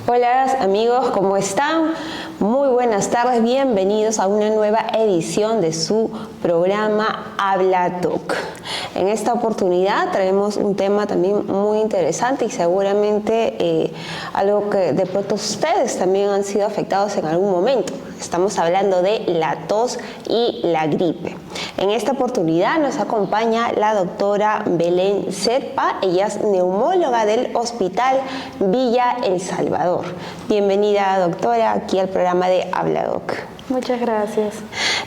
Hola amigos, ¿cómo están? Muy buenas tardes, bienvenidos a una nueva edición de su programa Habla Doc. En esta oportunidad traemos un tema también muy interesante y seguramente algo que de pronto ustedes también han sido afectados en algún momento. Estamos hablando de la tos y la gripe. En esta oportunidad nos acompaña la doctora Belén Serpa, ella es neumóloga del Hospital Villa El Salvador. Bienvenida, doctora, aquí al programa de Habla Doc. Muchas gracias.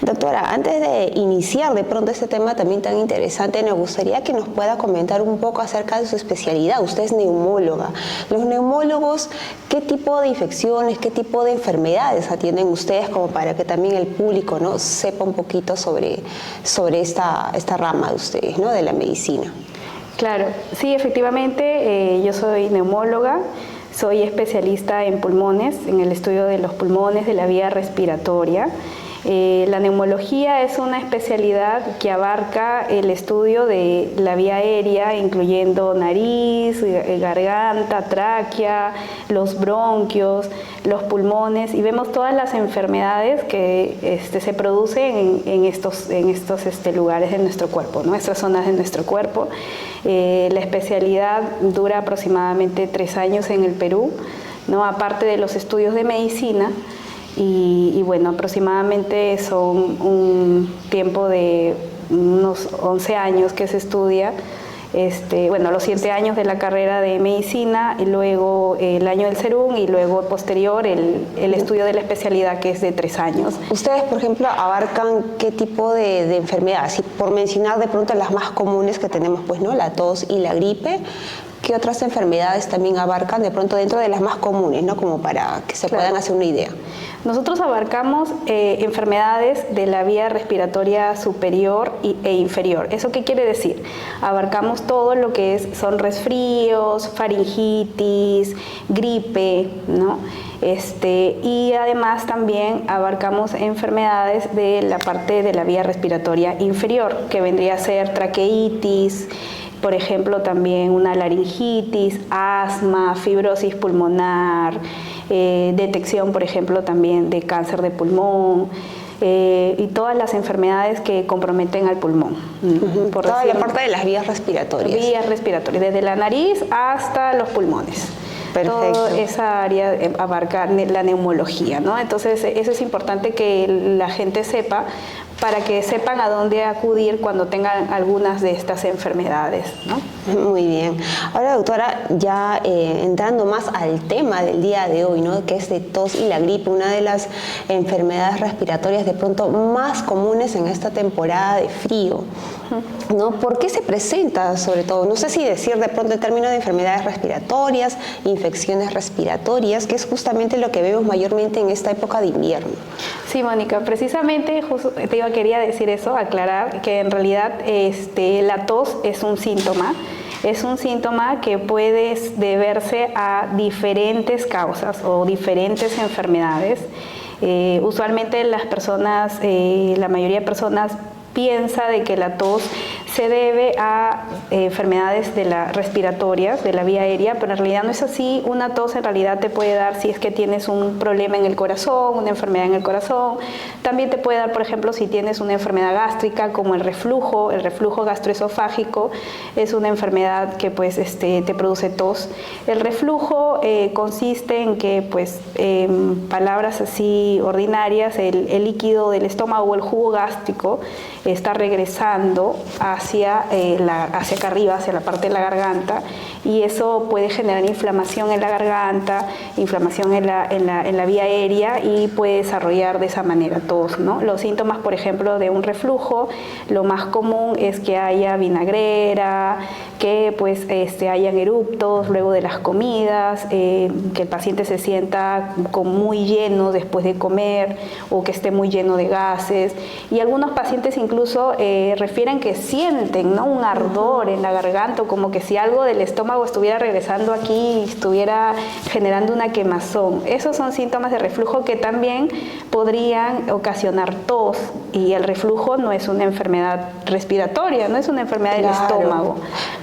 Doctora, antes de iniciar de pronto este tema también tan interesante, nos gustaría que nos pueda comentar un poco acerca de su especialidad. Usted es neumóloga. Los neumólogos, ¿qué tipo de infecciones, qué tipo de enfermedades atienden ustedes, como para que también el público, ¿no?, sepa un poquito sobre esta rama de ustedes, ¿no?, de la medicina? Claro, sí, efectivamente, yo soy neumóloga. Soy especialista en pulmones, en el estudio de los pulmones, de la vía respiratoria. La neumología es una especialidad que abarca el estudio de la vía aérea, incluyendo nariz, garganta, tráquea, los bronquios, los pulmones, y vemos todas las enfermedades que se producen en estos lugares de nuestro cuerpo, nuestras zonas de nuestro cuerpo. La especialidad dura aproximadamente 3 años en el Perú, ¿no?, aparte de los estudios de medicina. Y bueno, aproximadamente son un tiempo de unos 11 años que se estudia, los 7 años de la carrera de medicina, y luego el año del SERUM, y luego posterior el estudio de la especialidad, que es de 3 años. Ustedes, por ejemplo, abarcan qué tipo de enfermedades, y por mencionar de pronto las más comunes que tenemos, pues, ¿no?, la tos y la gripe. ¿Qué otras enfermedades también abarcan de pronto dentro de las más comunes, ¿no?, como para que se puedan hacer una idea? Nosotros abarcamos enfermedades de la vía respiratoria superior e inferior. ¿Eso qué quiere decir? Abarcamos todo lo que son resfríos, faringitis, gripe, ¿no? Y además también abarcamos enfermedades de la parte de la vía respiratoria inferior, que vendría a ser traqueitis, por ejemplo, también una laringitis, asma, fibrosis pulmonar, detección, por ejemplo, también de cáncer de pulmón, y todas las enfermedades que comprometen al pulmón. Toda la parte de las vías respiratorias. Vías respiratorias, desde la nariz hasta los pulmones. Perfecto. Toda esa área abarca la neumología, ¿no? Entonces, eso es importante que la gente sepa, para que sepan a dónde acudir cuando tengan algunas de estas enfermedades, ¿no? Muy bien. Ahora, doctora, ya entrando más al tema del día de hoy, ¿no?, que es de tos y la gripe, una de las enfermedades respiratorias de pronto más comunes en esta temporada de frío, ¿no? ¿Por qué se presenta, sobre todo? No sé si decir de pronto en términos de enfermedades respiratorias, infecciones respiratorias, que es justamente lo que vemos mayormente en esta época de invierno. Sí, Mónica, precisamente quería decir eso, aclarar que en realidad la tos es un síntoma. Es un síntoma que puede deberse a diferentes causas o diferentes enfermedades. Usualmente las personas, la mayoría de personas piensa de que la tos se debe a enfermedades respiratorias, de la vía aérea, pero en realidad no es así. Una tos en realidad te puede dar si es que tienes un problema en el corazón, una enfermedad en el corazón. También te puede dar, por ejemplo, si tienes una enfermedad gástrica como el reflujo gastroesofágico, es una enfermedad que pues te produce tos. El reflujo consiste en que, pues, en palabras así ordinarias, el líquido del estómago o el jugo gástrico está regresando hacia acá arriba, hacia la parte de la garganta, y eso puede generar inflamación en la garganta, inflamación en la vía aérea, y puede desarrollar de esa manera tos, ¿no? Los síntomas, por ejemplo, de un reflujo, lo más común es que haya vinagrera, que pues hayan eruptos luego de las comidas, que el paciente se sienta muy lleno después de comer, o que esté muy lleno de gases, y algunos pacientes incluso refieren que sienten, ¿no?, un ardor en la garganta, como que si algo del estómago estuviera regresando aquí y estuviera generando una quemazón. Esos son síntomas de reflujo que también podrían ocasionar tos, y el reflujo no es una enfermedad respiratoria, no es una enfermedad del estómago.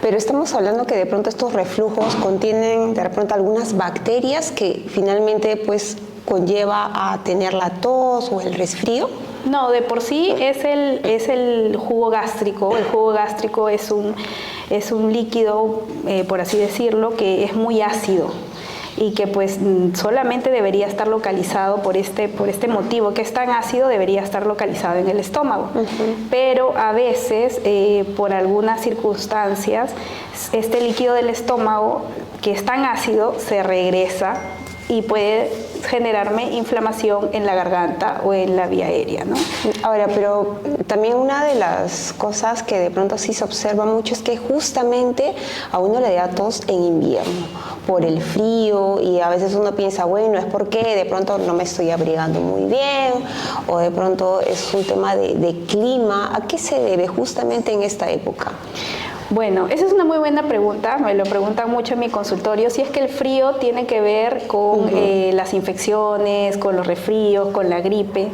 Pero estamos hablando que de pronto estos reflujos contienen de pronto algunas bacterias que finalmente pues conlleva a tener la tos o el resfrío. No, de por sí es el jugo gástrico. El jugo gástrico es un líquido, por así decirlo, que es muy ácido y que pues solamente debería estar localizado por este motivo, que es tan ácido, debería estar localizado en el estómago. Pero a veces, por algunas circunstancias, este líquido del estómago, que es tan ácido, se regresa y puede generarme inflamación en la garganta o en la vía aérea, ¿no? Ahora, pero también una de las cosas que de pronto sí se observa mucho es que justamente a uno le da tos en invierno por el frío, y a veces uno piensa, bueno, es porque de pronto no me estoy abrigando muy bien, o de pronto es un tema de clima. ¿A qué se debe justamente en esta época? Bueno, esa es una muy buena pregunta, me lo preguntan mucho en mi consultorio, si es que el frío tiene que ver con las infecciones, con los resfríos, con la gripe.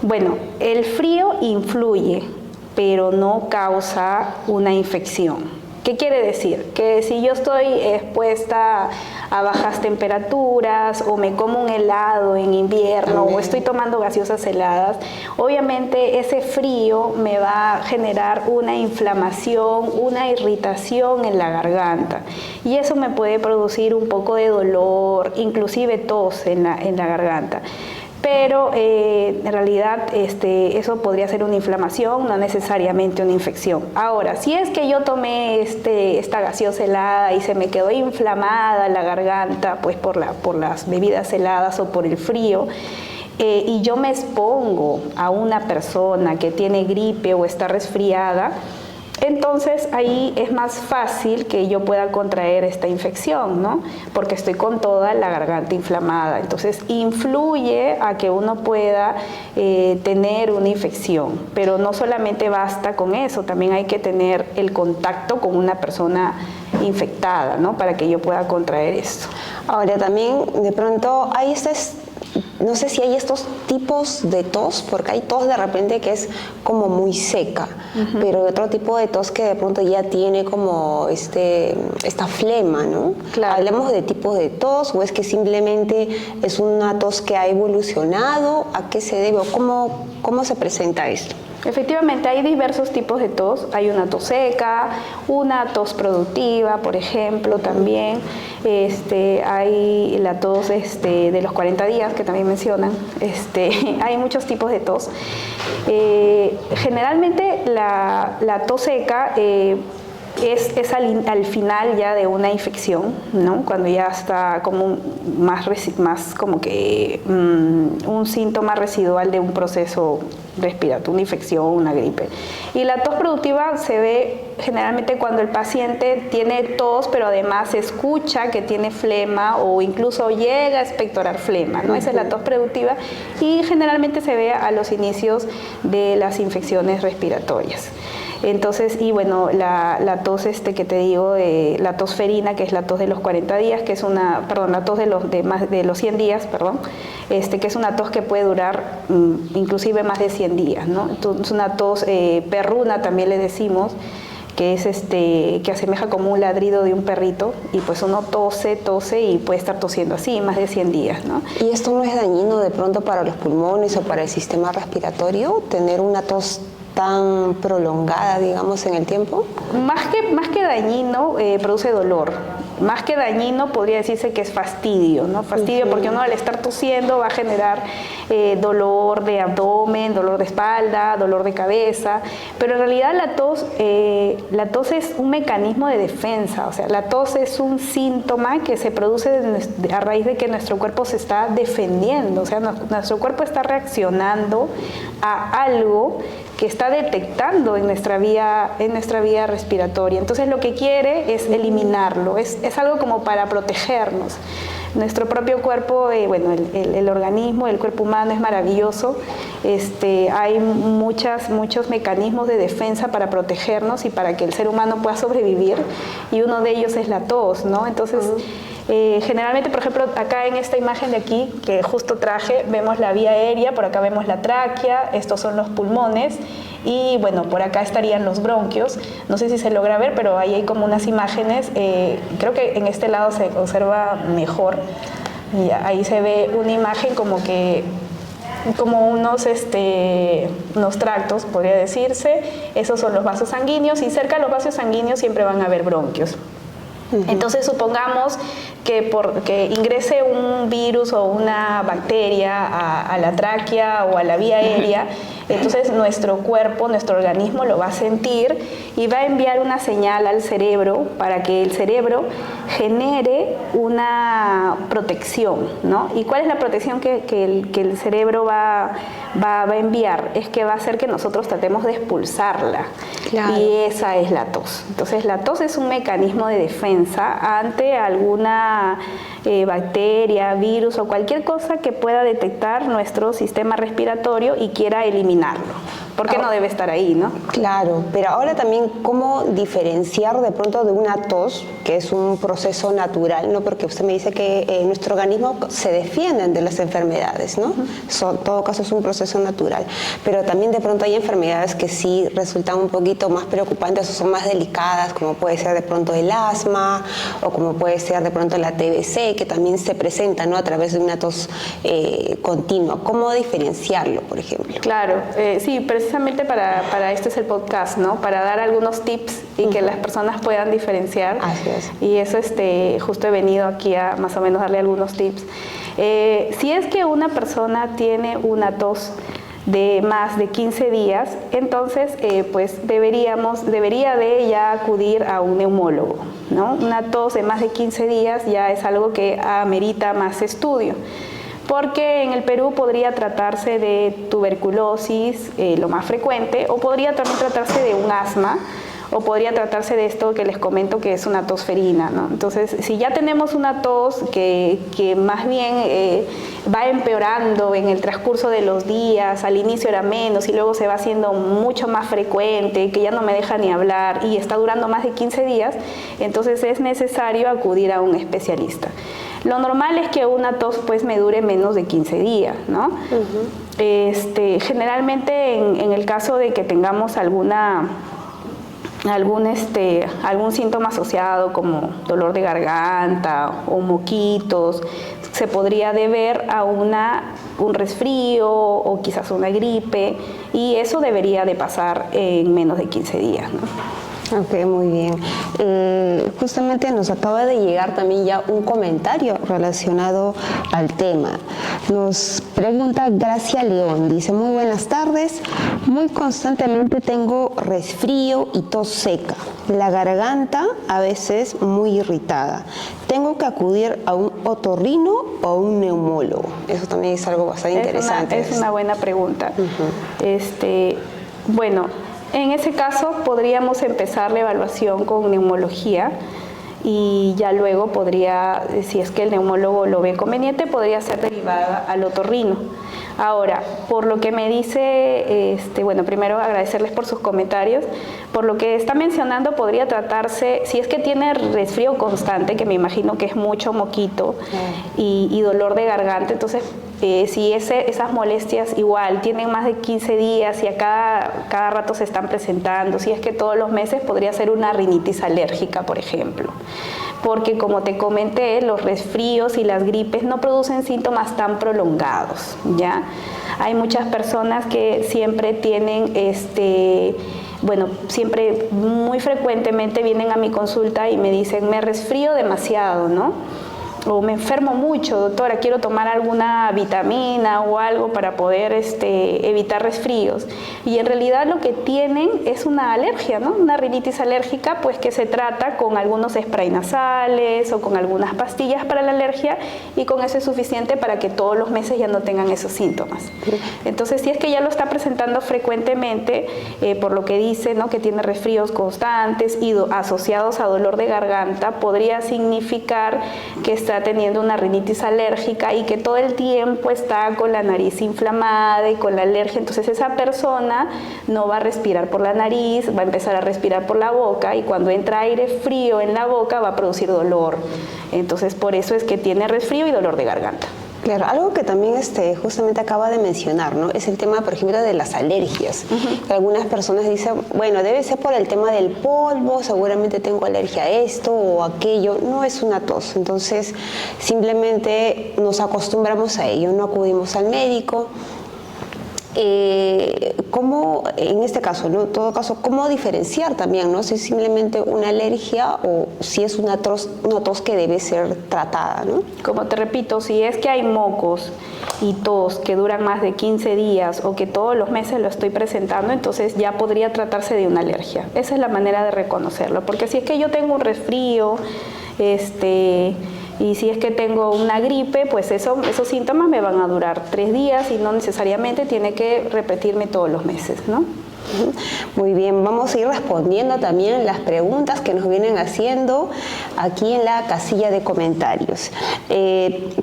Bueno, el frío influye, pero no causa una infección. ¿Qué quiere decir? Que si yo estoy expuesta a bajas temperaturas o me como un helado en invierno o estoy tomando gaseosas heladas, obviamente ese frío me va a generar una inflamación, una irritación en la garganta, y eso me puede producir un poco de dolor, inclusive tos en la garganta. Pero en realidad eso podría ser una inflamación, no necesariamente una infección. Ahora, si es que yo tomé esta gaseosa helada y se me quedó inflamada la garganta, pues por las bebidas heladas o por el frío, y yo me expongo a una persona que tiene gripe o está resfriada, entonces ahí es más fácil que yo pueda contraer esta infección, ¿no? Porque estoy con toda la garganta inflamada. Entonces influye a que uno pueda tener una infección, pero no solamente basta con eso, también hay que tener el contacto con una persona infectada, ¿no? Para que yo pueda contraer esto. Ahora también de pronto hay no sé si hay estos tipos de tos, porque hay tos de repente que es como muy seca, pero otro tipo de tos que de pronto ya tiene como esta flema, ¿no? Claro. ¿Hablamos de tipos de tos o es que simplemente es una tos que ha evolucionado? ¿A qué se debe o cómo se presenta esto? Efectivamente, hay diversos tipos de tos. Hay una tos seca, una tos productiva, por ejemplo, también. Hay la tos de los 40 días, que también mencionan. Hay muchos tipos de tos. Generalmente la tos seca es al final ya de una infección, ¿no? Cuando ya está como más como que un síntoma residual de un proceso respiratorio, una infección, una gripe. Y la tos productiva se ve generalmente cuando el paciente tiene tos, pero además se escucha que tiene flema o incluso llega a expectorar flema, ¿no? Esa es la tos productiva, y generalmente se ve a los inicios de las infecciones respiratorias. Entonces, y bueno, la tos que te digo, la tos ferina, que es la tos de los 40 días, que es la tos de los 100 días, que es una tos que puede durar inclusive más de 100 días, ¿no? Entonces, una tos perruna también le decimos, que es que asemeja como un ladrido de un perrito, y pues uno tose y puede estar tosiendo así más de 100 días, ¿no? ¿Y esto no es dañino de pronto para los pulmones o para el sistema respiratorio, tener una tos tan prolongada, digamos, en el tiempo? Más que dañino, produce dolor. Más que dañino, podría decirse que es fastidio, ¿no? Fastidio porque uno al estar tosiendo va a generar dolor de abdomen, dolor de espalda, dolor de cabeza, pero en realidad la tos es un mecanismo de defensa, o sea, la tos es un síntoma que se produce a raíz de que nuestro cuerpo se está defendiendo, o sea, nuestro cuerpo está reaccionando a algo que está detectando en nuestra vía respiratoria. Entonces lo que quiere es eliminarlo, es algo como para protegernos. Nuestro propio cuerpo, el organismo, el cuerpo humano es maravilloso. Hay muchos mecanismos de defensa para protegernos y para que el ser humano pueda sobrevivir, y uno de ellos es la tos, ¿no? Entonces, Generalmente, por ejemplo, acá en esta imagen de aquí, que justo traje, vemos la vía aérea, por acá vemos la tráquea, estos son los pulmones, y bueno, por acá estarían los bronquios. No sé si se logra ver, pero ahí hay como unas imágenes, creo que en este lado se observa mejor. Y ahí se ve una imagen como unos tractos, podría decirse. Esos son los vasos sanguíneos, y cerca de los vasos sanguíneos siempre van a haber bronquios. Entonces supongamos que ingrese un virus o una bacteria a la tráquea o a la vía aérea, entonces nuestro cuerpo, nuestro organismo lo va a sentir y va a enviar una señal al cerebro para que el cerebro genere una protección, ¿no? ¿Y cuál es la protección que el cerebro va a enviar? Es que va a hacer que nosotros tratemos de expulsarla. Claro. Y esa es la tos. Entonces la tos es un mecanismo de defensa ante alguna bacteria, virus o cualquier cosa que pueda detectar nuestro sistema respiratorio y quiera eliminarlo. Porque no debe estar ahí, ¿no? Claro, pero ahora también, ¿cómo diferenciar de pronto de una tos, que es un proceso natural, ¿no? Porque usted me dice que nuestro organismo se defiende de las enfermedades, ¿no? En todo caso es un proceso natural, pero también de pronto hay enfermedades que sí resultan un poquito más preocupantes o son más delicadas, como puede ser de pronto el asma o como puede ser de pronto la TBC, que también se presenta, ¿no? A través de una tos continua. ¿Cómo diferenciarlo, por ejemplo? Claro, sí, precisamente para este es el podcast, ¿no? Para dar algunos tips y que las personas puedan diferenciar. Así es. Y eso justo he venido aquí a más o menos darle algunos tips. Si es que una persona tiene una tos de más de 15 días, entonces pues debería de ya acudir a un neumólogo, ¿no? Una tos de más de 15 días ya es algo que amerita más estudio, porque en el Perú podría tratarse de tuberculosis, lo más frecuente, o podría también tratarse de un asma, o podría tratarse de esto que les comento que es una tos ferina, ¿no? Entonces, si ya tenemos una tos que más bien va empeorando en el transcurso de los días, al inicio era menos y luego se va haciendo mucho más frecuente, que ya no me deja ni hablar y está durando más de 15 días, entonces es necesario acudir a un especialista. Lo normal es que una tos pues me dure menos de 15 días, ¿no? Generalmente en el caso de que tengamos algún síntoma asociado como dolor de garganta o moquitos, se podría deber a un resfrío o quizás una gripe, y eso debería de pasar en menos de 15 días, ¿no? Ok, muy bien. Justamente nos acaba de llegar también ya un comentario relacionado al tema. Nos pregunta Gracia León, dice: muy buenas tardes, muy constantemente tengo resfrío y tos seca, la garganta a veces muy irritada. ¿Tengo que acudir a un otorrino o a un neumólogo? Eso también es algo bastante interesante. Es una buena pregunta. Bueno, en ese caso podríamos empezar la evaluación con neumología y ya luego si es que el neumólogo lo ve conveniente, podría ser derivada al otorrino. Ahora, por lo que me dice, bueno, primero agradecerles por sus comentarios. Por lo que está mencionando, podría tratarse, si es que tiene resfrío constante, que me imagino que es mucho moquito y dolor de garganta, entonces si esas molestias igual tienen más de 15 días y a cada rato se están presentando, si es que todos los meses, podría ser una rinitis alérgica, por ejemplo. Porque como te comenté, los resfríos y las gripes no producen síntomas tan prolongados, ¿ya? Hay muchas personas que siempre tienen, siempre muy frecuentemente vienen a mi consulta y me dicen: me resfrío demasiado, ¿no? O me enfermo mucho, doctora, quiero tomar alguna vitamina o algo para poder evitar resfríos. Y en realidad lo que tienen es una alergia, ¿no? Una rinitis alérgica, pues que se trata con algunos spray nasales o con algunas pastillas para la alergia, y con eso es suficiente para que todos los meses ya no tengan esos síntomas. Entonces, si es que ya lo está presentando frecuentemente, por lo que dice, ¿no?, que tiene resfríos constantes y asociados a dolor de garganta, podría significar que está está teniendo una rinitis alérgica y que todo el tiempo está con la nariz inflamada y con la alergia, entonces esa persona no va a respirar por la nariz, va a empezar a respirar por la boca y cuando entra aire frío en la boca va a producir dolor. Entonces por eso es que tiene resfrío y dolor de garganta. Claro, algo que también justamente acaba de mencionar, ¿no? Es el tema, por ejemplo, de las alergias. Algunas personas dicen, bueno, debe ser por el tema del polvo, seguramente tengo alergia a esto o aquello. No es una tos, entonces simplemente nos acostumbramos a ello, no acudimos al médico. ¿Cómo, en este caso, ¿no? En todo caso, cómo diferenciar también, ¿no? Si es simplemente una alergia o si es una tos que debe ser tratada, ¿no? Como te repito, si es que hay mocos y tos que duran más de 15 días o que todos los meses lo estoy presentando, entonces ya podría tratarse de una alergia. Esa es la manera de reconocerlo, porque si es que yo tengo un resfrío, y si es que tengo una gripe, pues esos síntomas me van a durar 3 días y no necesariamente tiene que repetirme todos los meses, ¿no? Muy bien, vamos a ir respondiendo también las preguntas que nos vienen haciendo aquí en la casilla de comentarios.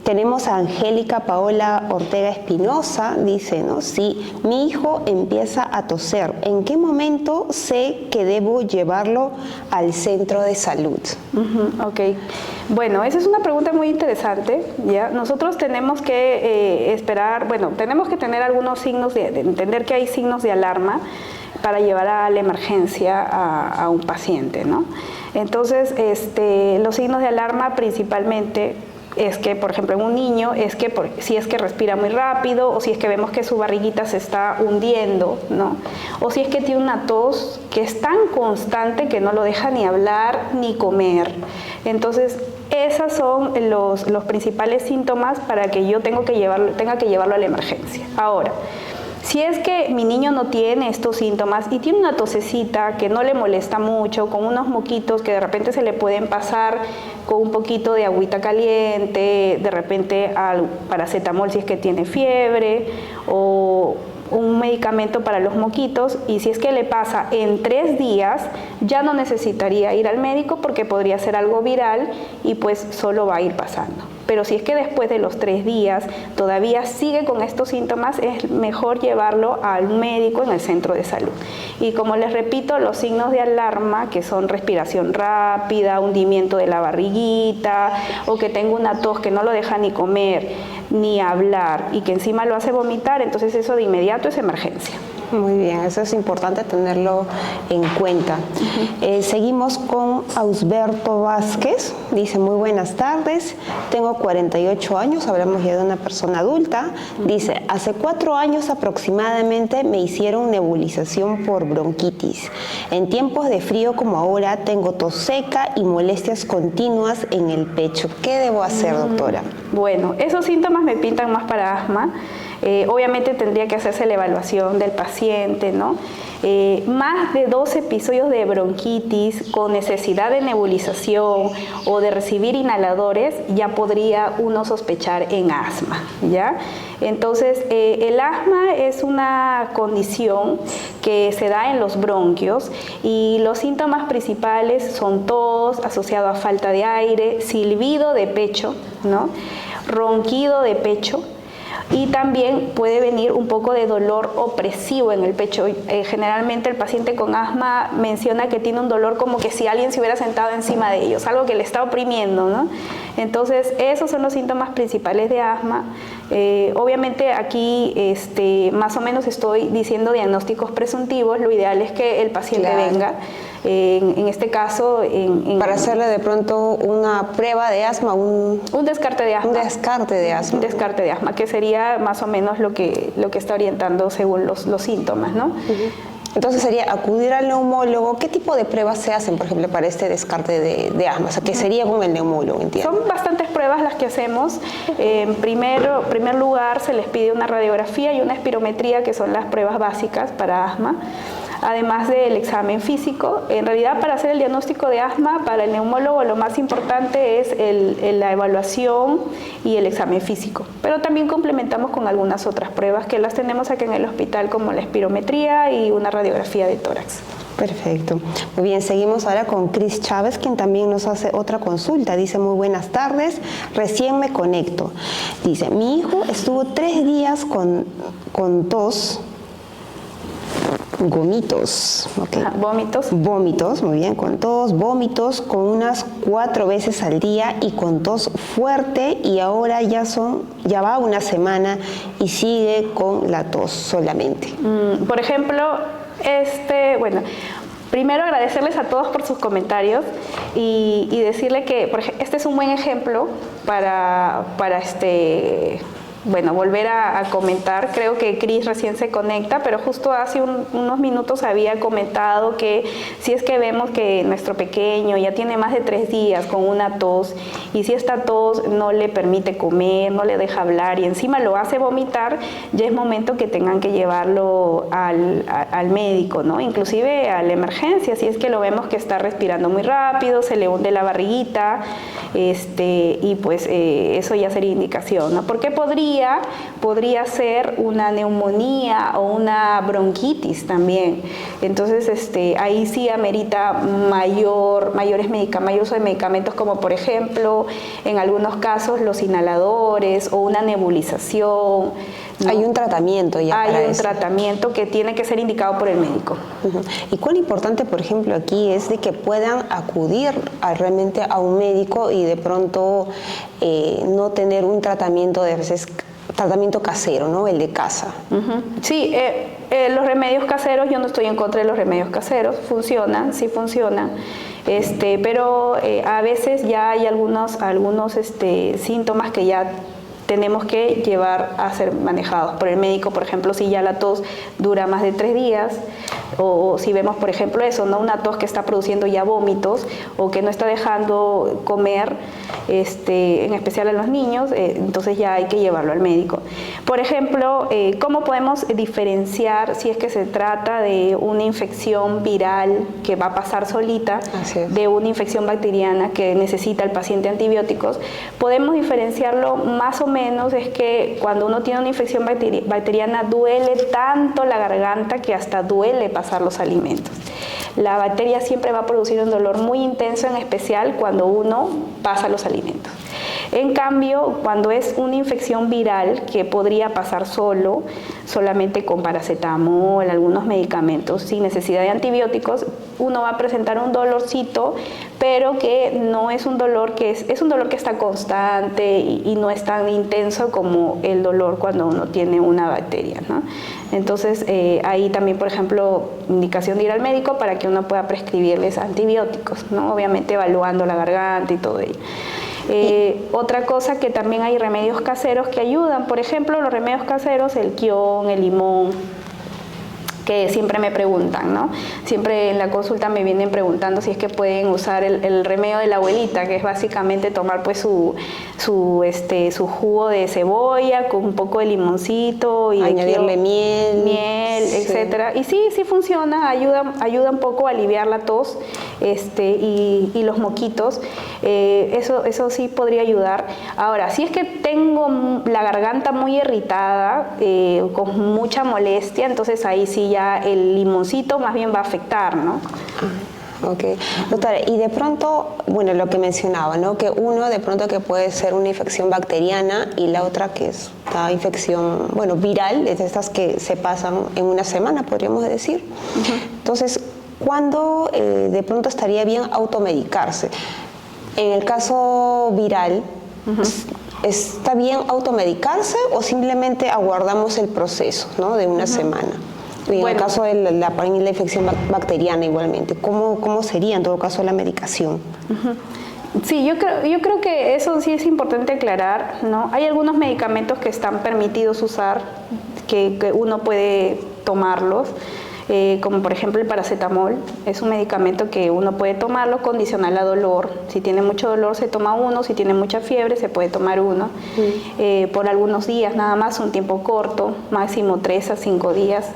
Tenemos a Angélica Paola Ortega Espinosa, dice, ¿no? Si mi hijo empieza a toser, ¿en qué momento sé que debo llevarlo al centro de salud? Ok, bueno, esa es una pregunta muy interesante, ¿ya? Nosotros tenemos que esperar, bueno, tenemos que tener algunos signos de entender que hay signos de alarma para llevar a la emergencia a un paciente, ¿no? Entonces, los signos de alarma principalmente es que, por ejemplo, en un niño, si es que respira muy rápido o si es que vemos que su barriguita se está hundiendo, ¿no? O si es que tiene una tos que es tan constante que no lo deja ni hablar ni comer. Entonces, esos son los principales síntomas para que yo tenga que llevarlo a la emergencia. Ahora, si es que mi niño no tiene estos síntomas y tiene una tosecita que no le molesta mucho, con unos moquitos que de repente se le pueden pasar con un poquito de agüita caliente, de repente al paracetamol si es que tiene fiebre o un medicamento para los moquitos, y si es que le pasa en 3 días, ya no necesitaría ir al médico porque podría ser algo viral y pues solo va a ir pasando. Pero si es que después de los 3 días todavía sigue con estos síntomas, es mejor llevarlo al médico en el centro de salud. Y como les repito, los signos de alarma, que son respiración rápida, hundimiento de la barriguita, o que tengo una tos que no lo deja ni comer ni hablar y que encima lo hace vomitar, entonces eso de inmediato es emergencia. Muy bien, eso es importante tenerlo en cuenta. Seguimos con Ausberto Vázquez. Dice, muy buenas tardes, tengo 48 años, hablamos ya de una persona adulta. Dice, hace 4 años aproximadamente me hicieron nebulización por bronquitis. En tiempos de frío como ahora tengo tos seca y molestias continuas en el pecho. ¿Qué debo hacer, doctora? Bueno, esos síntomas me pintan más para asma. Obviamente tendría que hacerse la evaluación del paciente, ¿no? Más de 2 episodios de bronquitis con necesidad de nebulización o de recibir inhaladores, ya podría uno sospechar en asma, ¿ya? Entonces, el asma es una condición que se da en los bronquios y los síntomas principales son tos asociado a falta de aire, silbido de pecho, ¿no? Ronquido de pecho. Y también puede venir un poco de dolor opresivo en el pecho. Generalmente el paciente con asma menciona que tiene un dolor como que si alguien se hubiera sentado encima de ellos, algo que le está oprimiendo, ¿no? Entonces, esos son los síntomas principales de asma. Obviamente aquí más o menos estoy diciendo diagnósticos presuntivos. Lo ideal es que el paciente venga. En este caso, para hacerle de pronto una prueba de asma, un descarte de asma. Un descarte de asma. Un descarte de asma, que sería más o menos lo que está orientando según los síntomas, ¿no? Entonces sería acudir al neumólogo. ¿Qué tipo de pruebas se hacen, por ejemplo, para este descarte de asma? O sea, ¿qué sería con el neumólogo? Entiendo. Son bastantes pruebas las que hacemos. En primer lugar, se les pide una radiografía y una espirometría, que son las pruebas básicas para asma. Además del examen físico. En realidad, para hacer el diagnóstico de asma, para el neumólogo lo más importante es la evaluación y el examen físico. Pero también complementamos con algunas otras pruebas que las tenemos aquí en el hospital, como la espirometría y una radiografía de tórax. Perfecto. Muy bien, seguimos ahora con Cris Chávez, quien también nos hace otra consulta. Dice, muy buenas tardes, recién me conecto. Dice, mi hijo estuvo 3 días con tos, vómitos. Okay. ¿Vómitos? Vómitos, muy bien, con tos, vómitos, con unas 4 veces al día y con tos fuerte, y ahora ya va una semana y sigue con la tos solamente. Por ejemplo, bueno, primero agradecerles a todos por sus comentarios y decirle que este es un buen ejemplo para volver a comentar. Creo que Cris recién se conecta, pero justo hace unos minutos había comentado que si es que vemos que nuestro pequeño ya tiene más de 3 días con una tos, y si esta tos no le permite comer, no le deja hablar y encima lo hace vomitar, ya es momento que tengan que llevarlo al médico, ¿no? Inclusive a la emergencia, si es que lo vemos que está respirando muy rápido, se le hunde la barriguita, y pues eso ya sería indicación, ¿no? Porque podría ser una neumonía o una bronquitis también. Entonces, ahí sí amerita mayor uso de medicamentos, como por ejemplo, en algunos casos los inhaladores o una nebulización, ¿no? Hay un tratamiento ya para eso. Hay un tratamiento que tiene que ser indicado por el médico. Y cuán importante, por ejemplo, aquí es de que puedan acudir realmente a un médico y de pronto no tener un tratamiento, de veces tratamiento casero, ¿no? El de casa. Sí, los remedios caseros, yo no estoy en contra de los remedios caseros, funcionan, sí funcionan. Pero a veces ya hay algunos síntomas que ya tenemos que llevar a ser manejados por el médico. Por ejemplo, si ya la tos dura más de 3 días, o si vemos, por ejemplo, eso, ¿no? Una tos que está produciendo ya vómitos o que no está dejando comer, en especial a los niños, entonces ya hay que llevarlo al médico. Por ejemplo, ¿cómo podemos diferenciar si es que se trata de una infección viral que va a pasar solita de una infección bacteriana que necesita el paciente antibióticos? Podemos diferenciarlo más o menos, es que cuando uno tiene una infección bacteriana duele tanto la garganta que hasta duele pasar los alimentos. La bacteria siempre va a producir un dolor muy intenso, en especial cuando uno pasa los alimentos. En cambio, cuando es una infección viral que podría pasar solamente con paracetamol, algunos medicamentos, sin necesidad de antibióticos, uno va a presentar un dolorcito, pero que no es un dolor que es un dolor que está constante y no es tan intenso como el dolor cuando uno tiene una bacteria, ¿no? Entonces, ahí también, por ejemplo, indicación de ir al médico para que uno pueda prescribirles antibióticos, ¿no? Obviamente evaluando la garganta y todo ello. Otra cosa, que también hay remedios caseros que ayudan. Por ejemplo, los remedios caseros, el kion, el limón, que siempre me preguntan, ¿no? Siempre en la consulta me vienen preguntando si es que pueden usar el remedio de la abuelita, que es básicamente tomar pues su jugo de cebolla con un poco de limoncito y añadirle miel, sí, etcétera. Y sí funciona, ayuda un poco a aliviar la tos y los moquitos. Eso sí podría ayudar. Ahora, si es que tengo la garganta muy irritada, con mucha molestia, entonces ahí sí ya el limoncito más bien va a afectar, ¿no? Ok. Doctora, y de pronto, bueno, lo que mencionaba, ¿no? Que uno de pronto que puede ser una infección bacteriana y la otra que es una infección, bueno, viral, es de estas que se pasan en una semana, podríamos decir. Entonces, ¿cuándo de pronto estaría bien automedicarse? En el caso viral, ¿está bien automedicarse o simplemente aguardamos el proceso, ¿no? De una semana? Y en el caso de la infección bacteriana igualmente, ¿cómo sería en todo caso la medicación? Sí, yo creo que eso sí es importante aclarar, ¿no? Hay algunos medicamentos que están permitidos usar, que uno puede tomarlos, como por ejemplo el paracetamol. Es un medicamento que uno puede tomarlo condicional a dolor. Si tiene mucho dolor se toma uno, si tiene mucha fiebre se puede tomar uno, por algunos días nada más, un tiempo corto, máximo 3 a 5 días.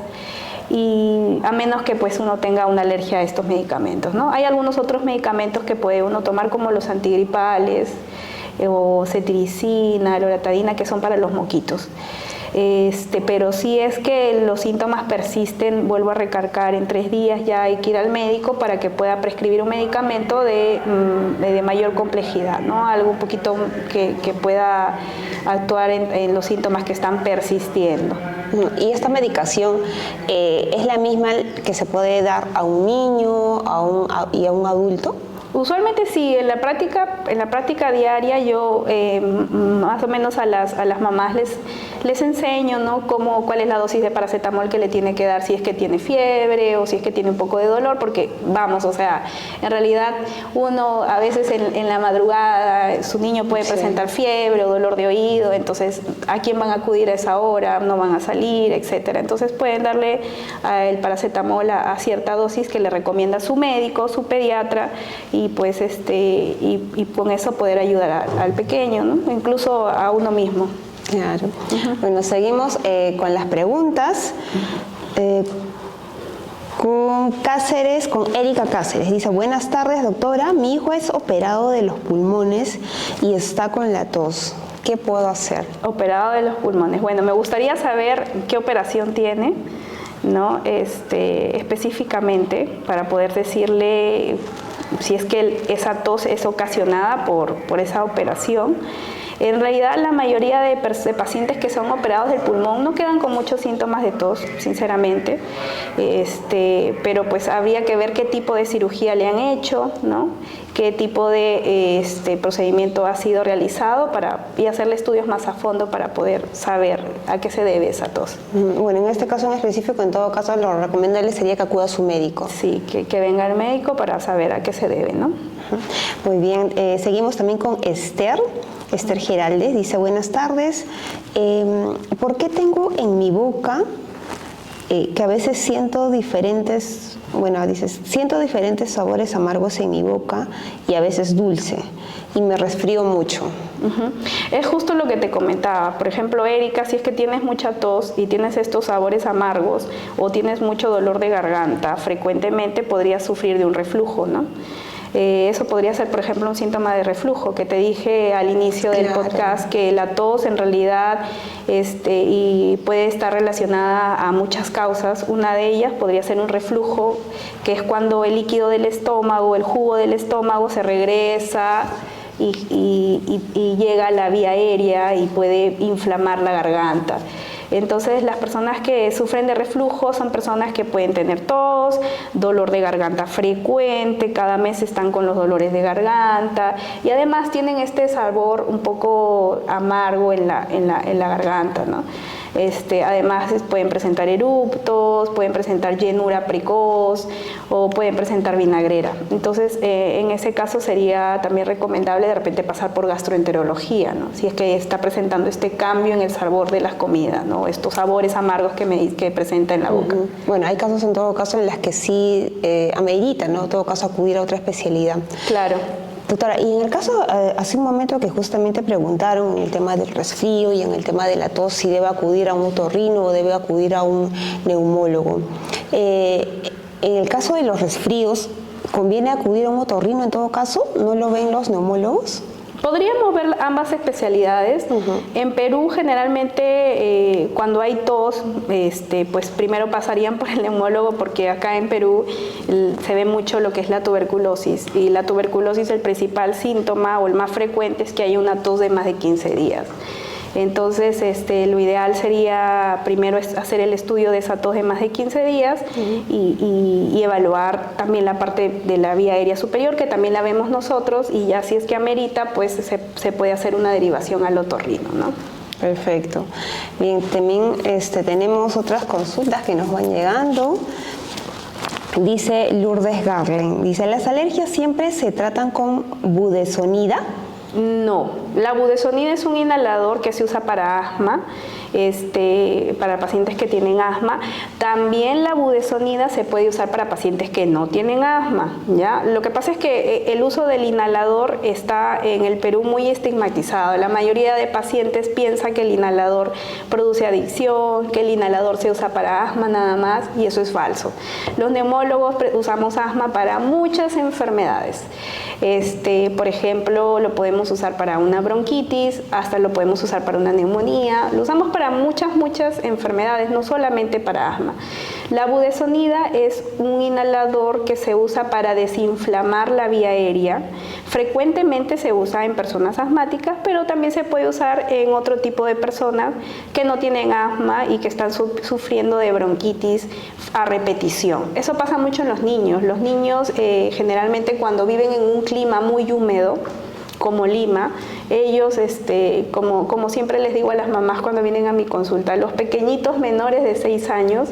Y a menos que pues uno tenga una alergia a estos medicamentos, ¿no? Hay algunos otros medicamentos que puede uno tomar, como los antigripales, o cetiricina, loratadina, que son para los moquitos. Pero si es que los síntomas persisten, vuelvo a recargar, en 3 días ya hay que ir al médico para que pueda prescribir un medicamento de mayor complejidad, ¿no? Algo un poquito que pueda actuar en los síntomas que están persistiendo. ¿Y esta medicación es la misma que se puede dar a un niño y a un adulto? Usualmente sí, en la práctica diaria yo más o menos a las mamás les enseño, ¿no?, cuál es la dosis de paracetamol que le tiene que dar si es que tiene fiebre o si es que tiene un poco de dolor, porque vamos, o sea, en realidad uno a veces en la madrugada su niño puede presentar fiebre o dolor de oído, entonces ¿a quién van a acudir a esa hora? No van a salir, etcétera. Entonces pueden darle el paracetamol a cierta dosis que le recomienda su médico, su pediatra, y pues y con eso poder ayudar al pequeño, ¿no?, incluso a uno mismo. Claro. Bueno, seguimos con las preguntas. Con Erika Cáceres. Dice: buenas tardes, doctora. Mi hijo es operado de los pulmones y está con la tos. ¿Qué puedo hacer? Operado de los pulmones. Bueno, me gustaría saber qué operación tiene, ¿no?, específicamente, para poder decirle si es que esa tos es ocasionada por esa operación. En realidad, la mayoría de pacientes que son operados del pulmón no quedan con muchos síntomas de tos, sinceramente, pero pues habría que ver qué tipo de cirugía le han hecho, ¿no?, qué tipo de procedimiento ha sido realizado y hacerle estudios más a fondo para poder saber a qué se debe esa tos. Bueno, en este caso en específico, en todo caso, lo recomendable sería que acuda a su médico. Sí, que venga el médico para saber a qué se debe, ¿no? Muy bien, seguimos también con Esther Giraldes. Dice: buenas tardes, ¿por qué tengo en mi boca que a veces siento diferentes sabores amargos en mi boca y a veces dulce, y me resfrío mucho? Es justo lo que te comentaba. Por ejemplo, Erika, si es que tienes mucha tos y tienes estos sabores amargos o tienes mucho dolor de garganta, frecuentemente podrías sufrir de un reflujo, ¿no? Eso podría ser, por ejemplo, un síntoma de reflujo, que te dije al inicio del podcast, que la tos en realidad y puede estar relacionada a muchas causas. Una de ellas podría ser un reflujo, que es cuando el líquido del estómago, el jugo del estómago se regresa y llega a la vía aérea y puede inflamar la garganta. Entonces, las personas que sufren de reflujo son personas que pueden tener tos, dolor de garganta frecuente, cada mes están con los dolores de garganta y además tienen este sabor un poco amargo en la garganta, ¿no? Además pueden presentar eruptos, pueden presentar llenura precoz o pueden presentar vinagrera. Entonces, en ese caso sería también recomendable de repente pasar por gastroenterología, ¿no?, si es que está presentando este cambio en el sabor de las comidas, ¿no?, estos sabores amargos que presenta en la boca. Bueno, hay casos en todo caso en las que sí amerita, ¿no?, en todo caso acudir a otra especialidad. Claro. Doctora, y en el caso, hace un momento que justamente preguntaron en el tema del resfrío y en el tema de la tos, si debe acudir a un otorrino o debe acudir a un neumólogo. En el caso de los resfríos, ¿conviene acudir a un otorrino en todo caso? ¿No lo ven los neumólogos? Podríamos ver ambas especialidades. En Perú generalmente cuando hay tos, pues primero pasarían por el neumólogo, porque acá en Perú se ve mucho lo que es la tuberculosis, y la tuberculosis, el principal síntoma o el más frecuente es que hay una tos de más de 15 días. Entonces, lo ideal sería primero hacer el estudio de esa tos de más de 15 días y evaluar también la parte de la vía aérea superior, que también la vemos nosotros, y ya si es que amerita, pues se puede hacer una derivación al otorrino, ¿no? Perfecto. Bien, también tenemos otras consultas que nos van llegando. Dice Lourdes Garland, dice: ¿las alergias siempre se tratan con budesonida? No, la budesonida es un inhalador que se usa para asma, para pacientes que tienen asma. También la budesonida se puede usar para pacientes que no tienen asma, ¿ya? Lo que pasa es que el uso del inhalador está en el Perú muy estigmatizado. La mayoría de pacientes piensa que el inhalador produce adicción, que el inhalador se usa para asma nada más, y eso es falso. Los neumólogos usamos asma para muchas enfermedades. Por ejemplo, lo podemos usar para una bronquitis, hasta lo podemos usar para una neumonía, lo usamos para muchas enfermedades, no solamente para asma. La budesonida es un inhalador que se usa para desinflamar la vía aérea. Frecuentemente se usa en personas asmáticas, pero también se puede usar en otro tipo de personas que no tienen asma y que están sufriendo de bronquitis a repetición. Eso pasa mucho en los niños. Los niños generalmente cuando viven en un clima muy húmedo, como Lima, ellos, como siempre les digo a las mamás cuando vienen a mi consulta, los pequeñitos menores de 6 años,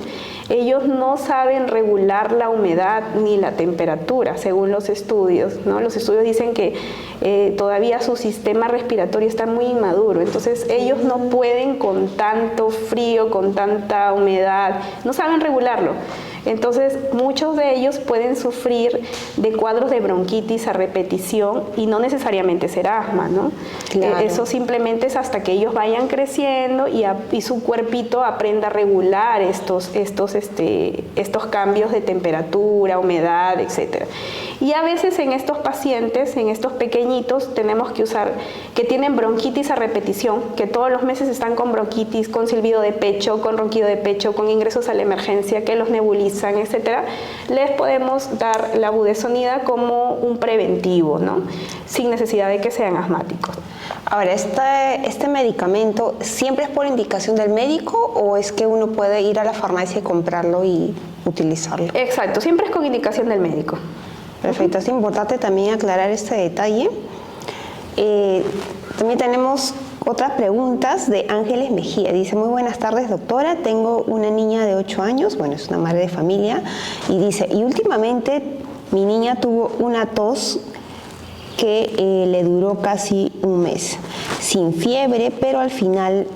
ellos no saben regular la humedad ni la temperatura, según los estudios, ¿no? Los estudios dicen que todavía su sistema respiratorio está muy inmaduro, entonces ellos no pueden con tanto frío, con tanta humedad, no saben regularlo. Entonces, muchos de ellos pueden sufrir de cuadros de bronquitis a repetición y no necesariamente ser asma, ¿no? Claro. Eso simplemente es hasta que ellos vayan creciendo y su cuerpito aprenda a regular estos cambios de temperatura, humedad, etc. Y a veces en estos pacientes, en estos pequeñitos, tenemos que usar, que tienen bronquitis a repetición, que todos los meses están con bronquitis, con silbido de pecho, con ronquido de pecho, con ingresos a la emergencia, que los nebulizan, etcétera, les podemos dar la budesonida como un preventivo, ¿no? Sin necesidad de que sean asmáticos. Ahora, ¿este medicamento siempre es por indicación del médico o es que uno puede ir a la farmacia y comprarlo y utilizarlo? Exacto, siempre es con indicación del médico. Perfecto, es importante también aclarar este detalle. También tenemos otras preguntas de Ángeles Mejía. Dice, muy buenas tardes, doctora. Tengo una niña de 8 años, bueno, es una madre de familia, y dice, y últimamente mi niña tuvo una tos que le duró casi un mes, sin fiebre, pero al final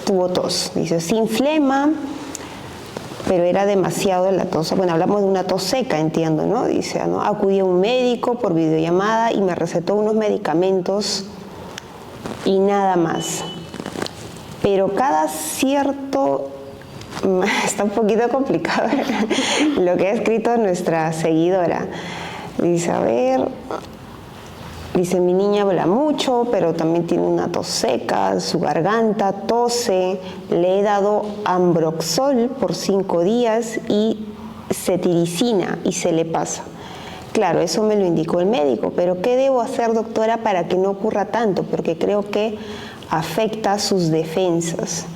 tuvo tos. Dice, sin flema, pero era demasiado la tos. Bueno, hablamos de una tos seca, entiendo, ¿no? Dice, ¿no? Acudí a un médico por videollamada y me recetó unos medicamentos y nada más. Pero cada cierto... Está un poquito complicado lo que ha escrito nuestra seguidora. Dice, a ver... Dice, mi niña habla mucho, pero también tiene una tos seca, su garganta tose, le he dado Ambroxol por 5 días y cetiricina y se le pasa. Claro, eso me lo indicó el médico, pero ¿qué debo hacer, doctora, para que no ocurra tanto? Porque creo que afecta sus defensas.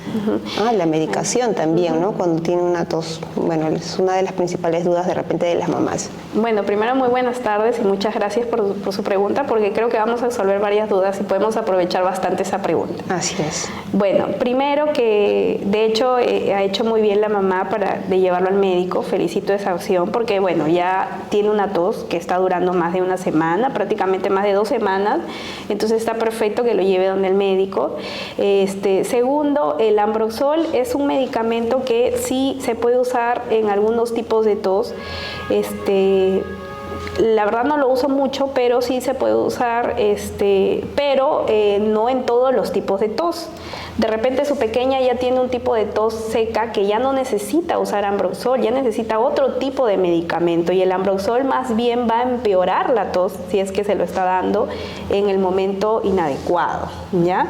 La medicación también, ¿no? Cuando tiene una tos, bueno, es una de las principales dudas de repente de las mamás. Bueno, primero muy buenas tardes y muchas gracias por su pregunta, porque creo que vamos a resolver varias dudas y podemos aprovechar bastante esa pregunta. Así es. Bueno, primero que de hecho ha hecho muy bien la mamá de llevarlo al médico, felicito esa opción, porque bueno, ya tiene una tos que está durando más de una semana, prácticamente más de 2 semanas, entonces está perfecto que lo lleve donde el médico. Segundo, el Ambroxol es un medicamento que sí se puede usar en algunos tipos de tos. La verdad no lo uso mucho, pero sí se puede usar, pero no en todos los tipos de tos. De repente su pequeña ya tiene un tipo de tos seca que ya no necesita usar Ambroxol, ya necesita otro tipo de medicamento, y el Ambroxol más bien va a empeorar la tos si es que se lo está dando en el momento inadecuado, ¿ya?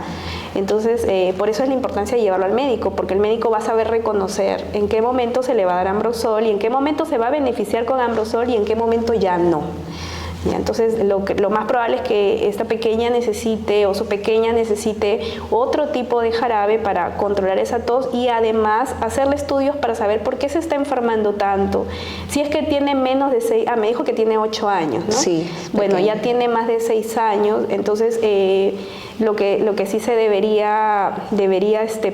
Entonces, por eso es la importancia de llevarlo al médico, porque el médico va a saber reconocer en qué momento se le va a dar Ambroxol y en qué momento se va a beneficiar con Ambroxol y en qué momento ya no. ¿Ya? Entonces, lo más probable es que esta pequeña necesite o su pequeña necesite otro tipo de jarabe para controlar esa tos y además hacerle estudios para saber por qué se está enfermando tanto. Si es que tiene menos de 6, me dijo que tiene 8 años, ¿no? Sí. Bueno, ya tiene más de 6 años, entonces lo que sí se debería